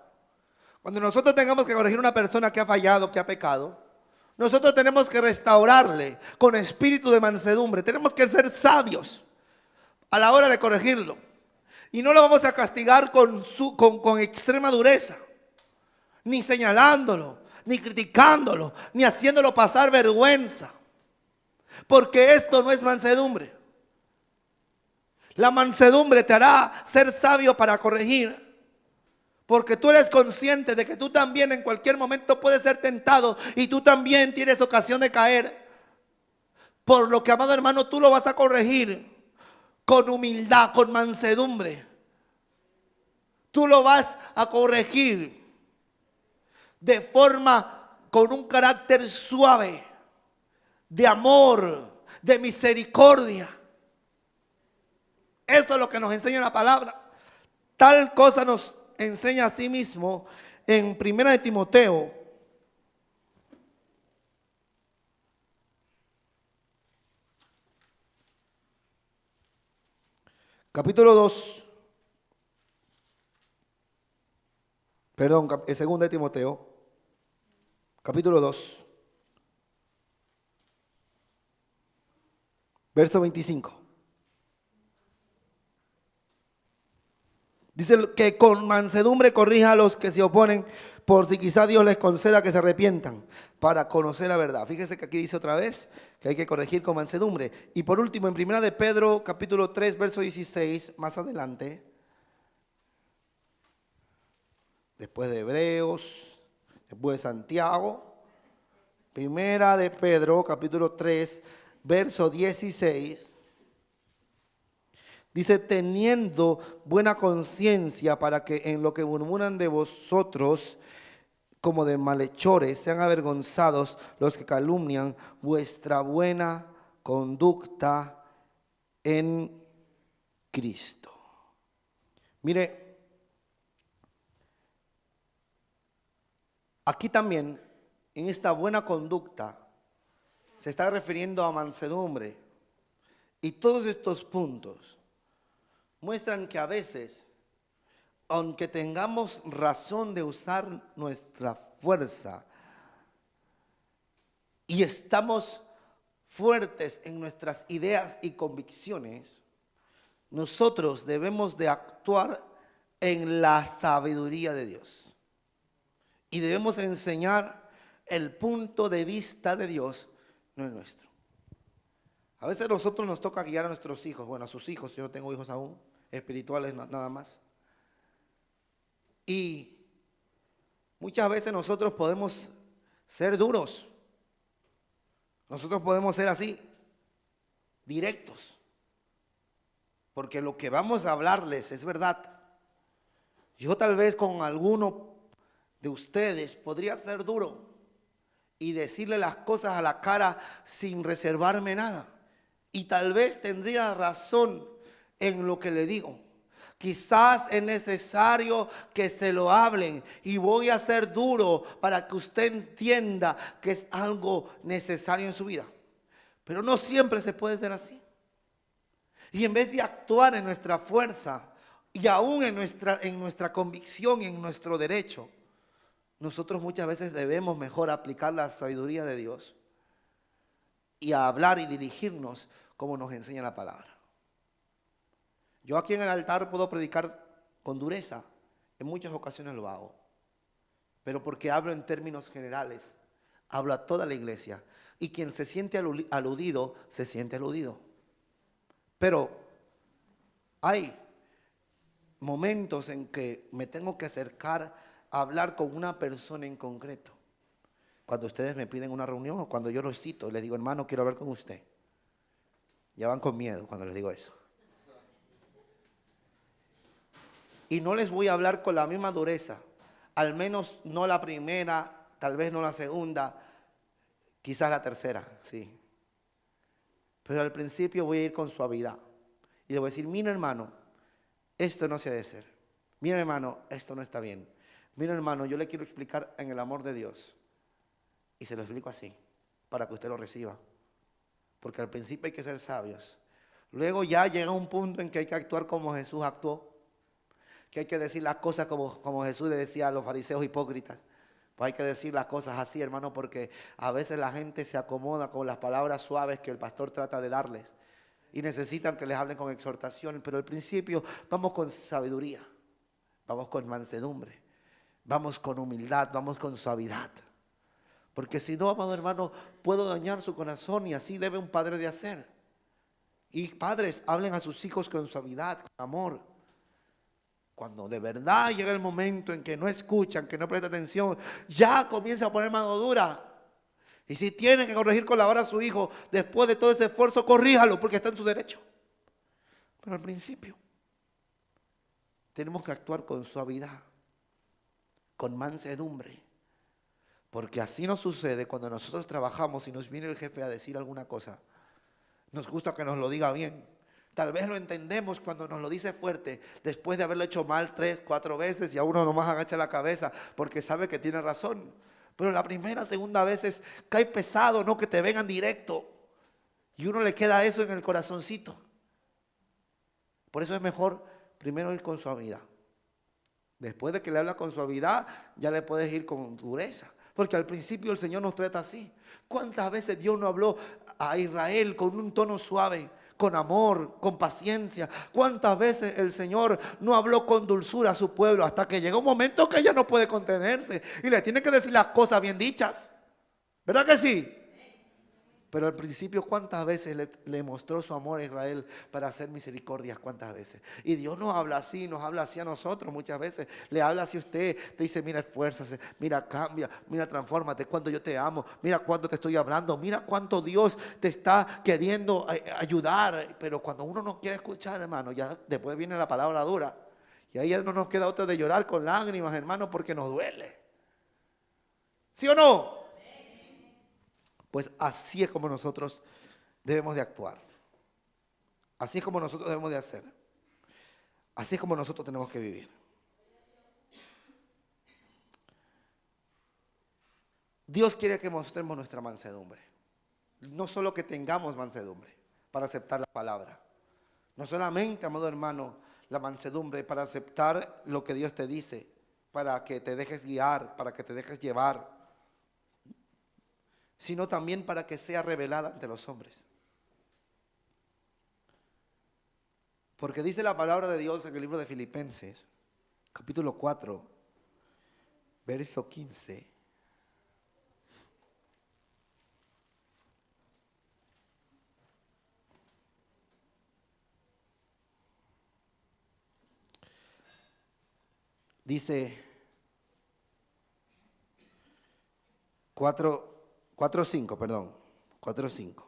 Cuando nosotros tengamos que corregir a una persona que ha fallado, que ha pecado, nosotros tenemos que restaurarle con espíritu de mansedumbre. Tenemos que ser sabios a la hora de corregirlo. Y no lo vamos a castigar con extrema dureza, ni señalándolo, ni criticándolo, ni haciéndolo pasar vergüenza. Porque esto no es mansedumbre. La mansedumbre te hará ser sabio para corregir. Porque tú eres consciente de que tú también en cualquier momento puedes ser tentado y tú también tienes ocasión de caer. Por lo que, amado hermano, tú lo vas a corregir con humildad, con mansedumbre. Tú lo vas a corregir de forma, con un carácter suave, de amor, de misericordia. Eso es lo que nos enseña la palabra. Tal cosa nos enseña a sí mismo en 1 de Timoteo, capítulo 2, perdón, 2 de Timoteo, capítulo 2, verso 25. Dice que con mansedumbre corrija a los que se oponen, por si quizá Dios les conceda que se arrepientan para conocer la verdad. Fíjese que aquí dice otra vez que hay que corregir con mansedumbre. Y por último, en 1 de Pedro, capítulo 3, verso 16, más adelante, después de Hebreos, después de Santiago, 1 de Pedro, capítulo 3, verso 16, dice, teniendo buena conciencia para que en lo que murmuran de vosotros como de malhechores sean avergonzados los que calumnian vuestra buena conducta en Cristo. Mire, aquí también en esta buena conducta se está refiriendo a mansedumbre, y todos estos puntos muestran que a veces, aunque tengamos razón de usar nuestra fuerza y estamos fuertes en nuestras ideas y convicciones, nosotros debemos de actuar en la sabiduría de Dios. Y debemos enseñar el punto de vista de Dios, no el nuestro. A veces a nosotros nos toca guiar a nuestros hijos, bueno, a sus hijos, yo no tengo hijos aún, espirituales nada más. Y muchas veces nosotros podemos ser duros. Nosotros podemos ser así, directos. Porque lo que vamos a hablarles es verdad. Yo tal vez con alguno de ustedes podría ser duro y decirle las cosas a la cara sin reservarme nada. Y tal vez tendría razón en lo que le digo. Quizás es necesario que se lo hablen y voy a ser duro para que usted entienda que es algo necesario en su vida. Pero no siempre se puede ser así. Y en vez de actuar en nuestra fuerza y aún en nuestra convicción y en nuestro derecho, nosotros muchas veces debemos mejor aplicar la sabiduría de Dios y a hablar y dirigirnos como nos enseña la palabra. Yo aquí en el altar puedo predicar con dureza, en muchas ocasiones lo hago, pero porque hablo en términos generales, hablo a toda la iglesia, y quien se siente aludido, se siente aludido. Pero hay momentos en que me tengo que acercar a hablar con una persona en concreto. Cuando ustedes me piden una reunión o cuando yo los cito, les digo, hermano, quiero hablar con usted. Ya van con miedo cuando les digo eso. Y no les voy a hablar con la misma dureza, al menos no la primera, tal vez no la segunda, quizás la tercera, sí. Pero al principio voy a ir con suavidad y le voy a decir, mira hermano, esto no se ha de hacer. Mira hermano, esto no está bien. Mira hermano, yo le quiero explicar en el amor de Dios. Y se lo explico así, para que usted lo reciba. Porque al principio hay que ser sabios. Luego ya llega un punto en que hay que actuar como Jesús actuó. Que hay que decir las cosas como Jesús le decía a los fariseos hipócritas. Pues hay que decir las cosas así, hermano, porque a veces la gente se acomoda con las palabras suaves que el pastor trata de darles. Y necesitan que les hablen con exhortación. Pero al principio vamos con sabiduría. Vamos con mansedumbre. Vamos con humildad. Vamos con suavidad. Porque si no, amado hermano, puedo dañar su corazón y así debe un padre de hacer. Y padres, hablen a sus hijos con suavidad, con amor. Cuando de verdad llega el momento en que no escuchan, que no prestan atención, ya comienza a poner mano dura. Y si tienen que corregir con la vara a su hijo, después de todo ese esfuerzo, corríjalo porque está en su derecho. Pero al principio, tenemos que actuar con suavidad, con mansedumbre. Porque así nos sucede cuando nosotros trabajamos y nos viene el jefe a decir alguna cosa. Nos gusta que nos lo diga bien. Tal vez lo entendemos cuando nos lo dice fuerte, después de haberlo hecho mal 3, 4 veces y a uno nomás agacha la cabeza porque sabe que tiene razón. Pero la primera, segunda vez cae pesado, no que te vengan directo. Y uno le queda eso en el corazoncito. Por eso es mejor primero ir con suavidad. Después de que le habla con suavidad, ya le puedes ir con dureza. Porque al principio el Señor nos trata así. ¿Cuántas veces Dios no habló a Israel con un tono suave, con amor, con paciencia? ¿Cuántas veces el Señor no habló con dulzura a su pueblo hasta que llega un momento que ella no puede contenerse y le tiene que decir las cosas bien dichas? ¿Verdad que sí? Pero al principio, ¿cuántas veces le mostró su amor a Israel para hacer misericordias? ¿Cuántas veces? Y Dios nos habla así a nosotros muchas veces. Le habla así a usted, te dice, mira, esfuérzase, mira, cambia, mira, transfórmate, cuánto yo te amo, mira cuánto te estoy hablando, mira cuánto Dios te está queriendo ayudar. Pero cuando uno no quiere escuchar, hermano, ya después viene la palabra dura. Y ahí ya no nos queda otra de llorar con lágrimas, hermano, porque nos duele. ¿Sí o no? Pues así es como nosotros debemos de actuar. Así es como nosotros debemos de hacer. Así es como nosotros tenemos que vivir. Dios quiere que mostremos nuestra mansedumbre. No solo que tengamos mansedumbre para aceptar la palabra. No solamente, amado hermano, la mansedumbre para aceptar lo que Dios te dice, para que te dejes guiar, para que te dejes llevar, sino también para que sea revelada ante los hombres. Porque dice la palabra de Dios en el libro de Filipenses, capítulo 4, verso 15. Dice 4:5.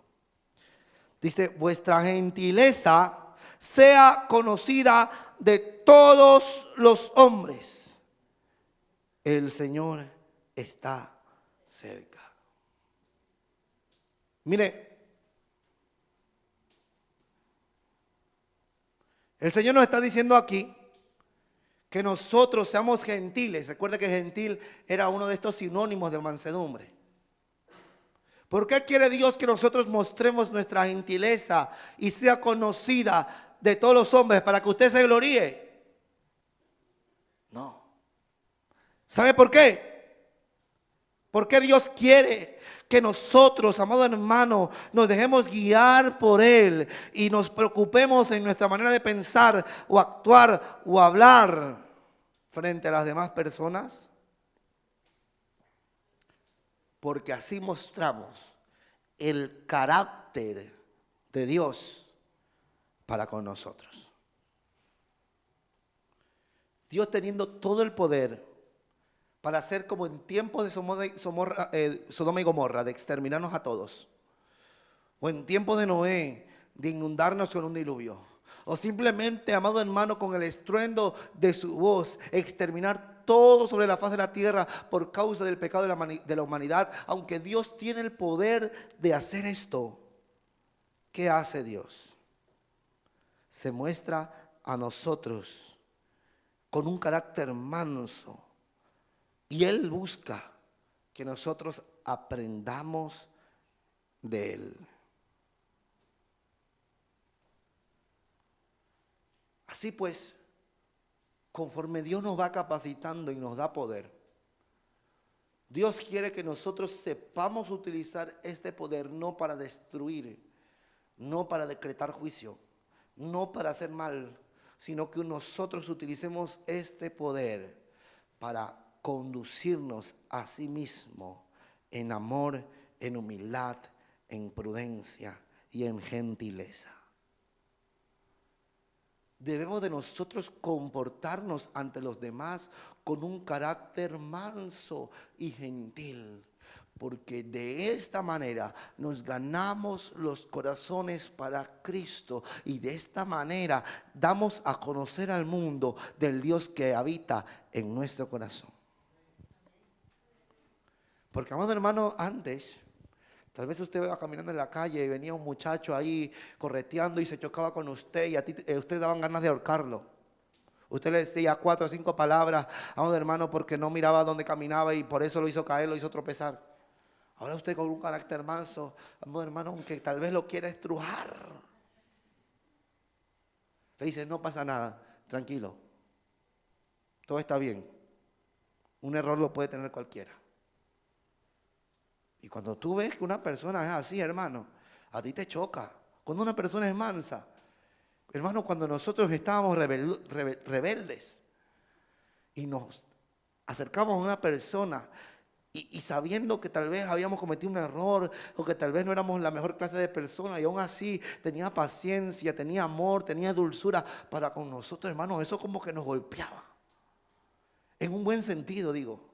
Dice, vuestra gentileza sea conocida de todos los hombres. El Señor está cerca. Mire, el Señor nos está diciendo aquí que nosotros seamos gentiles. Recuerda que gentil era uno de estos sinónimos de mansedumbre. ¿Por qué quiere Dios que nosotros mostremos nuestra gentileza y sea conocida de todos los hombres para que usted se gloríe? No. ¿Sabe por qué? Porque Dios quiere que nosotros, amado hermano, nos dejemos guiar por Él y nos preocupemos en nuestra manera de pensar o actuar o hablar frente a las demás personas. Porque así mostramos el carácter de Dios para con nosotros. Dios teniendo todo el poder para hacer como en tiempos de Sodoma y Gomorra, de exterminarnos a todos. O en tiempos de Noé, de inundarnos con un diluvio. O simplemente, amado hermano, con el estruendo de su voz, exterminar todo sobre la faz de la tierra por causa del pecado de la humanidad. Aunque Dios tiene el poder de hacer esto, ¿qué hace Dios? Se muestra a nosotros con un carácter manso. Y Él busca que nosotros aprendamos de Él. Así pues, conforme Dios nos va capacitando y nos da poder, Dios quiere que nosotros sepamos utilizar este poder no para destruir, no para decretar juicio, no para hacer mal, sino que nosotros utilicemos este poder para conducirnos a sí mismo en amor, en humildad, en prudencia y en gentileza. Debemos de nosotros comportarnos ante los demás con un carácter manso y gentil, porque de esta manera nos ganamos los corazones para Cristo y de esta manera damos a conocer al mundo del Dios que habita en nuestro corazón. Porque, amado hermano, antes, tal vez usted iba caminando en la calle y venía un muchacho ahí correteando y se chocaba con usted y a usted daban ganas de ahorcarlo. Usted le decía 4 o 5 palabras, amado hermano, porque no miraba dónde caminaba y por eso lo hizo caer, lo hizo tropezar. Ahora usted con un carácter manso, amado hermano, aunque tal vez lo quiera estrujar, le dice, no pasa nada, tranquilo, todo está bien. Un error lo puede tener cualquiera. Y cuando tú ves que una persona es así, hermano, a ti te choca. Cuando una persona es mansa, hermano, cuando nosotros estábamos rebeldes y nos acercamos a una persona y sabiendo que tal vez habíamos cometido un error o que tal vez no éramos la mejor clase de persona y aún así tenía paciencia, tenía amor, tenía dulzura para con nosotros, hermano, eso como que nos golpeaba. En un buen sentido, digo.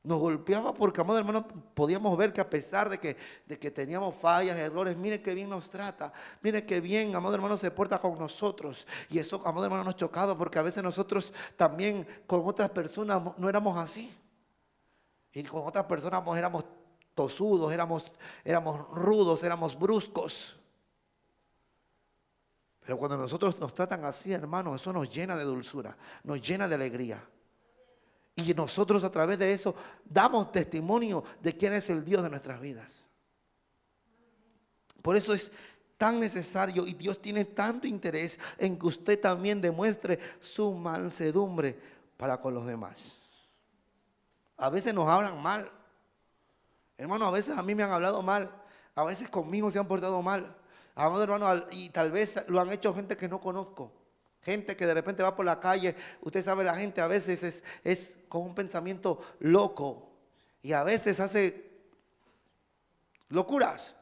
Nos golpeaba porque, amado hermano, podíamos ver que a pesar de que teníamos fallas, errores, mire qué bien nos trata, mire qué bien, amado hermano, se porta con nosotros. Y eso, amado hermano, nos chocaba porque a veces nosotros también con otras personas no éramos así. Y con otras personas éramos tosudos, éramos rudos, éramos bruscos. Pero cuando nosotros nos tratan así, hermano, eso nos llena de dulzura, nos llena de alegría. Y nosotros a través de eso damos testimonio de quién es el Dios de nuestras vidas. Por eso es tan necesario y Dios tiene tanto interés en que usted también demuestre su mansedumbre para con los demás. A veces nos hablan mal. Hermano, a veces a mí me han hablado mal. A veces conmigo se han portado mal. Amado hermano, y tal vez lo han hecho gente que no conozco. Gente que de repente va por la calle, usted sabe, la gente a veces es con un pensamiento loco y a veces hace locuras.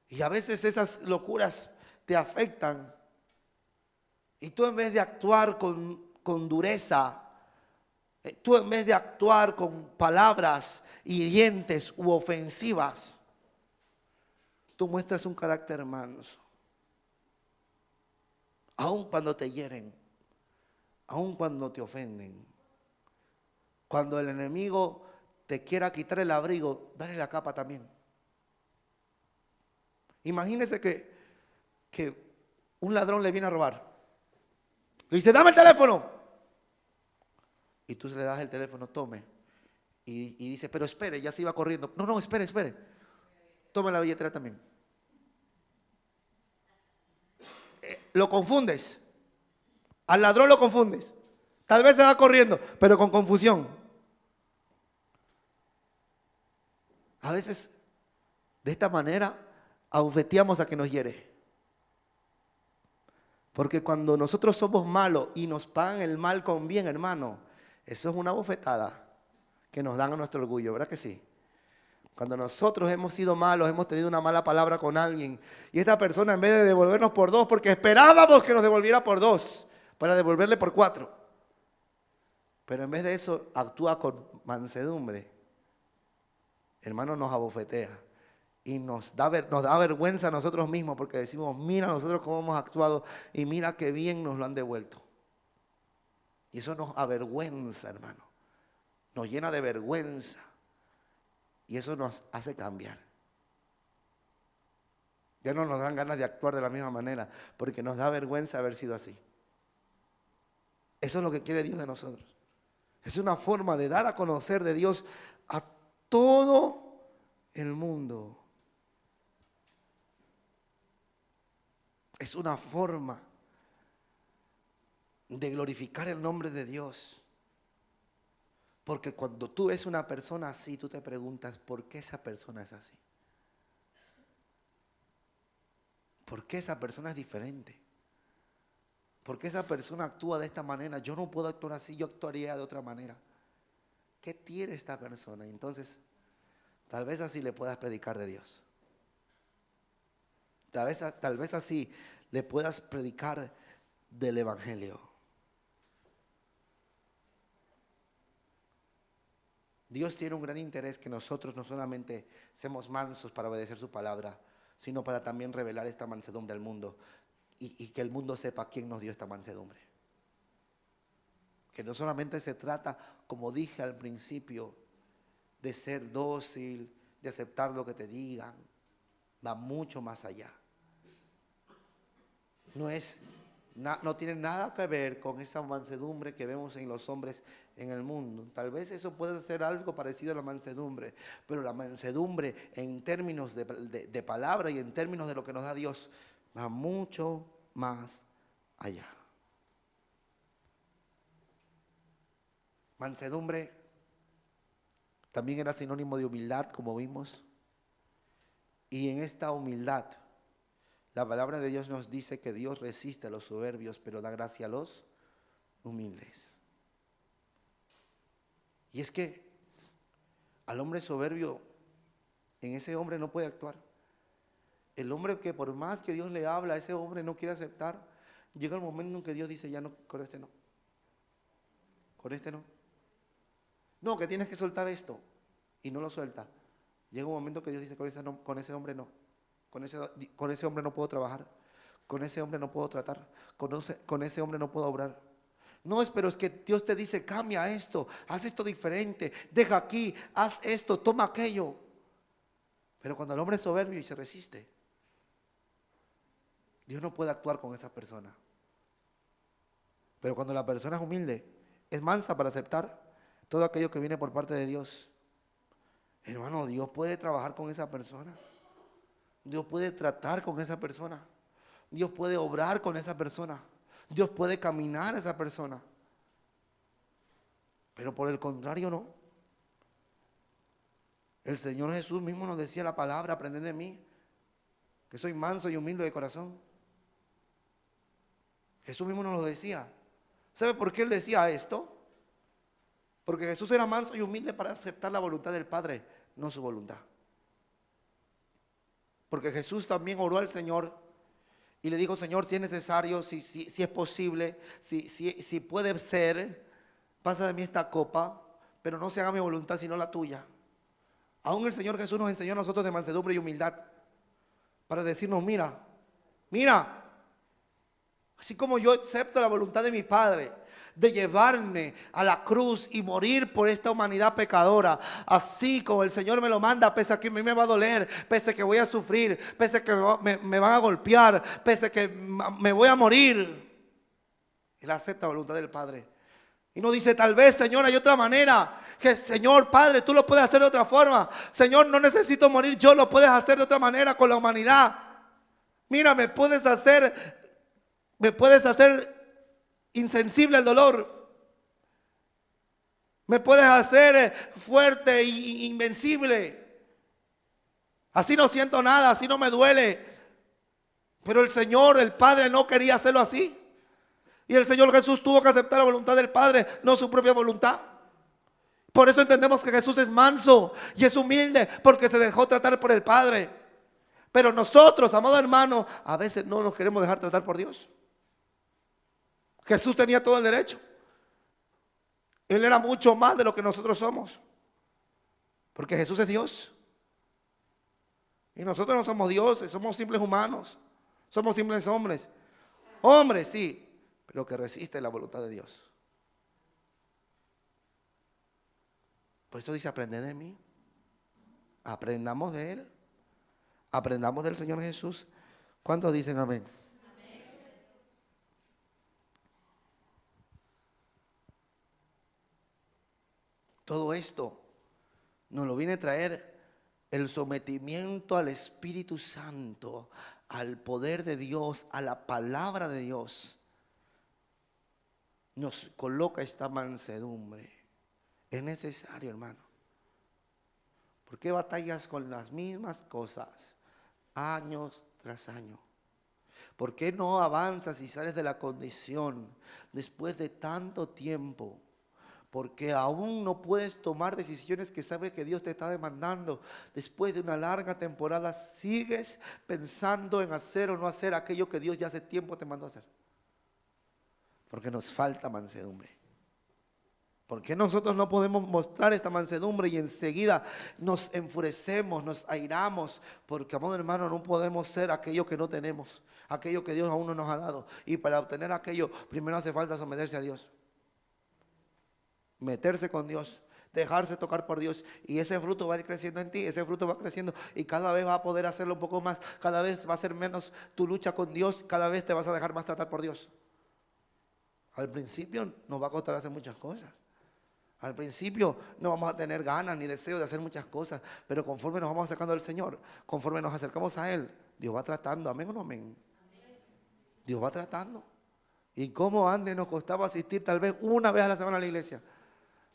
Y a veces esas locuras te afectan y tú en vez de actuar con dureza, tú en vez de actuar con palabras hirientes u ofensivas, tú muestras un carácter manso. Aun cuando te hieren, aun cuando te ofenden, cuando el enemigo te quiera quitar el abrigo, dale la capa también. Imagínese que un ladrón le viene a robar. Le dice, dame el teléfono. Y tú le das el teléfono, tome. Y dice, pero espere, ya se iba corriendo. No, espere. Tome la billetera también. Lo confundes. Al ladrón lo confundes. Tal vez se va corriendo, pero con confusión. A veces, de esta manera, abofeteamos a que nos hiere. Porque cuando nosotros somos malos y nos pagan el mal con bien, hermano, eso es una bofetada que nos dan a nuestro orgullo, ¿verdad que sí? Cuando nosotros hemos sido malos, hemos tenido una mala palabra con alguien y esta persona, en vez de devolvernos por 2, porque esperábamos que nos devolviera por 2, para devolverle por 4, pero en vez de eso actúa con mansedumbre, hermano, nos abofetea y nos da vergüenza a nosotros mismos, porque decimos, mira nosotros cómo hemos actuado y mira qué bien nos lo han devuelto. Y eso nos avergüenza, hermano, nos llena de vergüenza. Y eso nos hace cambiar. Ya no nos dan ganas de actuar de la misma manera, porque nos da vergüenza haber sido así. Eso es lo que quiere Dios de nosotros. Es una forma de dar a conocer de Dios a todo el mundo. Es una forma de glorificar el nombre de Dios. Porque cuando tú ves una persona así, tú te preguntas, ¿por qué esa persona es así? ¿Por qué esa persona es diferente? ¿Por qué esa persona actúa de esta manera? Yo no puedo actuar así, yo actuaría de otra manera. ¿Qué tiene esta persona? Y entonces, tal vez así le puedas predicar de Dios. Tal vez así le puedas predicar del Evangelio. Dios tiene un gran interés que nosotros no solamente seamos mansos para obedecer su palabra, sino para también revelar esta mansedumbre al mundo y que el mundo sepa quién nos dio esta mansedumbre. Que no solamente se trata, como dije al principio, de ser dócil, de aceptar lo que te digan, va mucho más allá. No tiene nada que ver con esa mansedumbre que vemos en los hombres en el mundo. Tal vez eso puede ser algo parecido a la mansedumbre, pero la mansedumbre en términos de palabra y en términos de lo que nos da Dios va mucho más allá. Mansedumbre también era sinónimo de humildad, como vimos, y en esta humildad la palabra de Dios nos dice que Dios resiste a los soberbios, pero da gracia a los humildes. Y es que al hombre soberbio, en ese hombre no puede actuar. El hombre que por más que Dios le habla, ese hombre no quiere aceptar. Llega el momento en que Dios dice, ya no, con este no. Con este no. No, que tienes que soltar esto. Y no lo suelta. Llega un momento que Dios dice, con ese hombre no. Con ese hombre no puedo trabajar, con ese hombre no puedo tratar, con ese hombre no puedo obrar. No, pero es que Dios te dice, cambia esto, haz esto diferente, deja aquí, haz esto, toma aquello. Pero cuando el hombre es soberbio y se resiste, Dios no puede actuar con esa persona. Pero cuando la persona es humilde, es mansa para aceptar todo aquello que viene por parte de Dios, hermano, Dios puede trabajar con esa persona. Dios puede tratar con esa persona. Dios puede obrar con esa persona. Dios puede caminar a esa persona. Pero por el contrario no. El Señor Jesús mismo nos decía la palabra, aprended de mí, que soy manso y humilde de corazón. Jesús mismo nos lo decía. ¿Sabe por qué Él decía esto? Porque Jesús era manso y humilde para aceptar la voluntad del Padre, no su voluntad. Porque Jesús también oró al Señor y le dijo, Señor, si es necesario, si es posible, si puede ser, pasa de mí esta copa, pero no se haga mi voluntad sino la tuya. Aún el Señor Jesús nos enseñó a nosotros de mansedumbre y humildad para decirnos, mira, así como yo acepto la voluntad de mi Padre de llevarme a la cruz y morir por esta humanidad pecadora, así como el Señor me lo manda, pese a que a mí me va a doler, pese a que voy a sufrir, pese a que me van a golpear, pese a que me voy a morir, Él acepta la voluntad del Padre. Y no dice, tal vez, Señor, hay otra manera, que Señor, Padre, tú lo puedes hacer de otra forma. Señor, no necesito morir, yo lo puedes hacer de otra manera con la humanidad. Mira, me puedes hacer insensible al dolor. Me puedes hacer fuerte e invencible. Así no siento nada, así no me duele. Pero el Señor, el Padre, no quería hacerlo así. Y el Señor Jesús tuvo que aceptar la voluntad del Padre, no su propia voluntad. Por eso entendemos que Jesús es manso y es humilde, porque se dejó tratar por el Padre. Pero nosotros, amado hermano, a veces no nos queremos dejar tratar por Dios. Jesús tenía todo el derecho. Él era mucho más de lo que nosotros somos. Porque Jesús es Dios. Y nosotros no somos dioses, somos simples humanos. Somos simples hombres. Hombres, sí, pero que resisten la voluntad de Dios. Por eso dice, aprended de mí. Aprendamos de Él. Aprendamos del Señor Jesús. ¿Cuántos dicen amén? Todo esto nos lo viene a traer el sometimiento al Espíritu Santo, al poder de Dios, a la palabra de Dios. Nos coloca esta mansedumbre. Es necesario, hermano. ¿Por qué batallas con las mismas cosas años tras año? ¿Por qué no avanzas y sales de la condición después de tanto tiempo? Porque aún no puedes tomar decisiones que sabes que Dios te está demandando. Después de una larga temporada sigues pensando en hacer o no hacer aquello que Dios ya hace tiempo te mandó a hacer. Porque nos falta mansedumbre. ¿Por qué nosotros no podemos mostrar esta mansedumbre y enseguida nos enfurecemos, nos airamos? Porque, amado hermano, no podemos ser aquello que no tenemos, aquello que Dios aún no nos ha dado. Y para obtener aquello, primero hace falta someterse a Dios. Meterse con Dios, dejarse tocar por Dios, y ese fruto va a ir creciendo en ti, ese fruto va creciendo y cada vez va a poder hacerlo un poco más, cada vez va a ser menos tu lucha con Dios, cada vez te vas a dejar más tratar por Dios. Al principio nos va a costar hacer muchas cosas, al principio no vamos a tener ganas ni deseo de hacer muchas cosas, pero conforme nos vamos acercando al Señor, conforme nos acercamos a Él, Dios va tratando, amén o no amén. Dios va tratando. Y como antes nos costaba asistir tal vez una vez a la semana a la iglesia.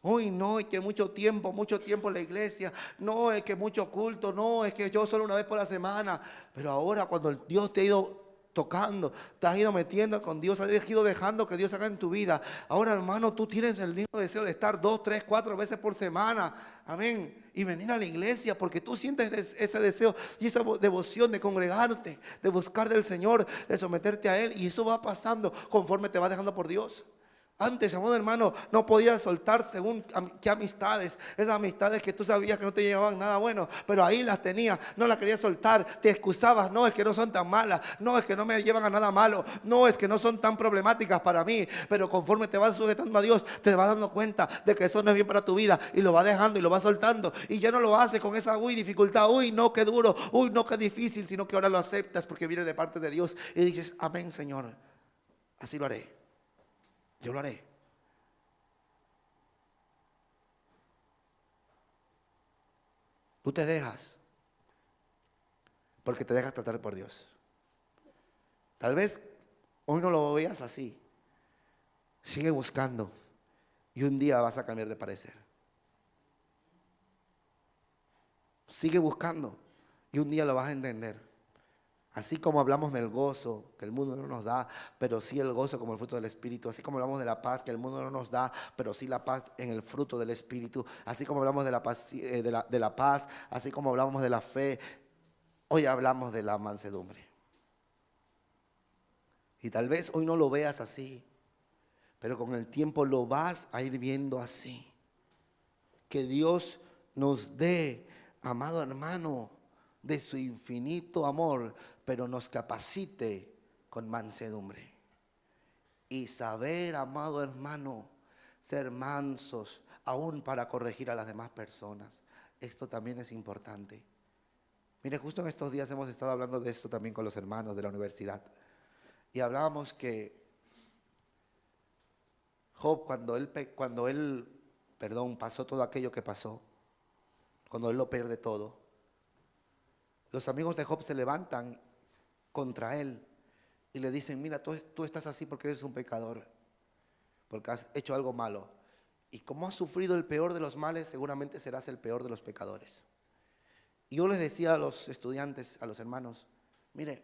Uy, no, es que mucho tiempo en la iglesia. No, es que mucho culto. No, es que yo solo una vez por la semana. Pero ahora cuando Dios te ha ido tocando, te has ido metiendo con Dios, has ido dejando que Dios haga en tu vida. Ahora, hermano, tú tienes el mismo deseo de estar 2, 3, 4 veces por semana. Amén. Y venir a la iglesia porque tú sientes ese deseo y esa devoción de congregarte, de buscar del Señor, de someterte a Él. Y eso va pasando conforme te vas dejando por Dios. Antes, amado hermano, no podías soltar según qué amistades. Esas amistades que tú sabías que no te llevaban nada bueno, pero ahí las tenías, no las querías soltar. Te excusabas, no, es que no son tan malas. No, es que no me llevan a nada malo. No, es que no son tan problemáticas para mí. Pero conforme te vas sujetando a Dios, te vas dando cuenta de que eso no es bien para tu vida. Y lo vas dejando y lo vas soltando. Y ya no lo haces con esa dificultad. Uy, no, qué duro. Uy, no, qué difícil. Sino que ahora lo aceptas porque viene de parte de Dios. Y dices, amén, Señor. Así lo haré. Yo lo haré. Tú te dejas porque te dejas tratar por Dios. Tal vez hoy no lo veas así. Sigue buscando y un día vas a cambiar de parecer. Sigue buscando y un día lo vas a entender. Así como hablamos del gozo que el mundo no nos da, pero sí el gozo como el fruto del Espíritu. Así como hablamos de la paz que el mundo no nos da, pero sí la paz en el fruto del Espíritu. Así como hablamos de la paz, de la paz, así como hablamos de la fe, hoy hablamos de la mansedumbre. Y tal vez hoy no lo veas así, pero con el tiempo lo vas a ir viendo así. Que Dios nos dé, amado hermano, de su infinito amor, pero nos capacite con mansedumbre. Y saber, amado hermano, ser mansos, aún para corregir a las demás personas. Esto también es importante. Mire, justo en estos días hemos estado hablando de esto también con los hermanos de la universidad. Y hablábamos que Job, cuando él pasó todo aquello que pasó, cuando él lo pierde todo, los amigos de Job se levantan contra él y le dicen, mira, tú estás así porque eres un pecador, porque has hecho algo malo. Y como has sufrido el peor de los males, seguramente serás el peor de los pecadores. Y yo les decía a los estudiantes, a los hermanos, mire,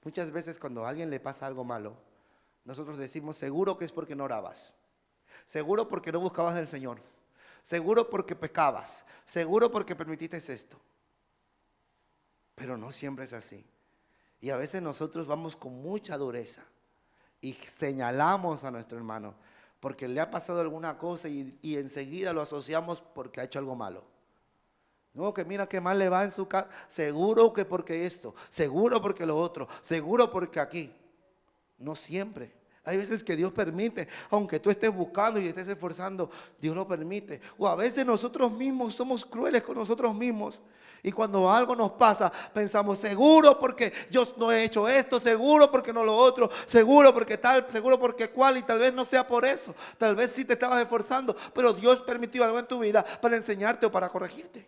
muchas veces cuando a alguien le pasa algo malo, nosotros decimos, seguro que es porque no orabas, seguro porque no buscabas del Señor, seguro porque pecabas, seguro porque permitiste esto. Pero no siempre es así. Y a veces nosotros vamos con mucha dureza y señalamos a nuestro hermano porque le ha pasado alguna cosa y enseguida lo asociamos porque ha hecho algo malo. No, que mira qué mal le va en su casa, seguro que porque esto, seguro porque lo otro, seguro porque aquí. No siempre. Hay veces que Dios permite, aunque tú estés buscando y estés esforzando, Dios lo permite. O a veces nosotros mismos somos crueles con nosotros mismos. Y cuando algo nos pasa, pensamos, seguro porque yo no he hecho esto, seguro porque no lo otro, seguro porque tal, seguro porque cual, y tal vez no sea por eso. Tal vez sí te estabas esforzando, pero Dios permitió algo en tu vida para enseñarte o para corregirte.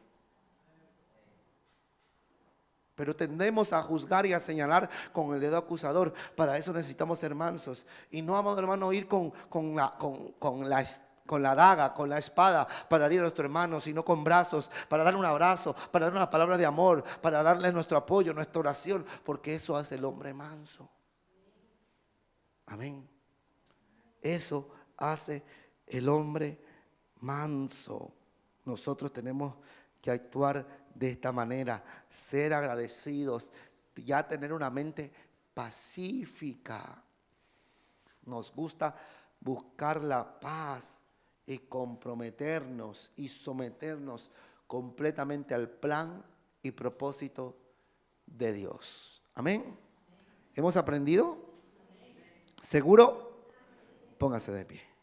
Pero tendemos a juzgar y a señalar con el dedo acusador. Para eso necesitamos ser mansos. Y no, amado hermano, ir con la daga, con la espada para herir a nuestro hermano, sino con brazos, para darle un abrazo, para darle una palabra de amor, para darle nuestro apoyo, nuestra oración, porque eso hace el hombre manso. Amén. Eso hace el hombre manso. Nosotros tenemos que actuar de esta manera, ser agradecidos, ya tener una mente pacífica. Nos gusta buscar la paz y comprometernos y someternos completamente al plan y propósito de Dios. Amén. ¿Hemos aprendido? ¿Seguro? Póngase de pie.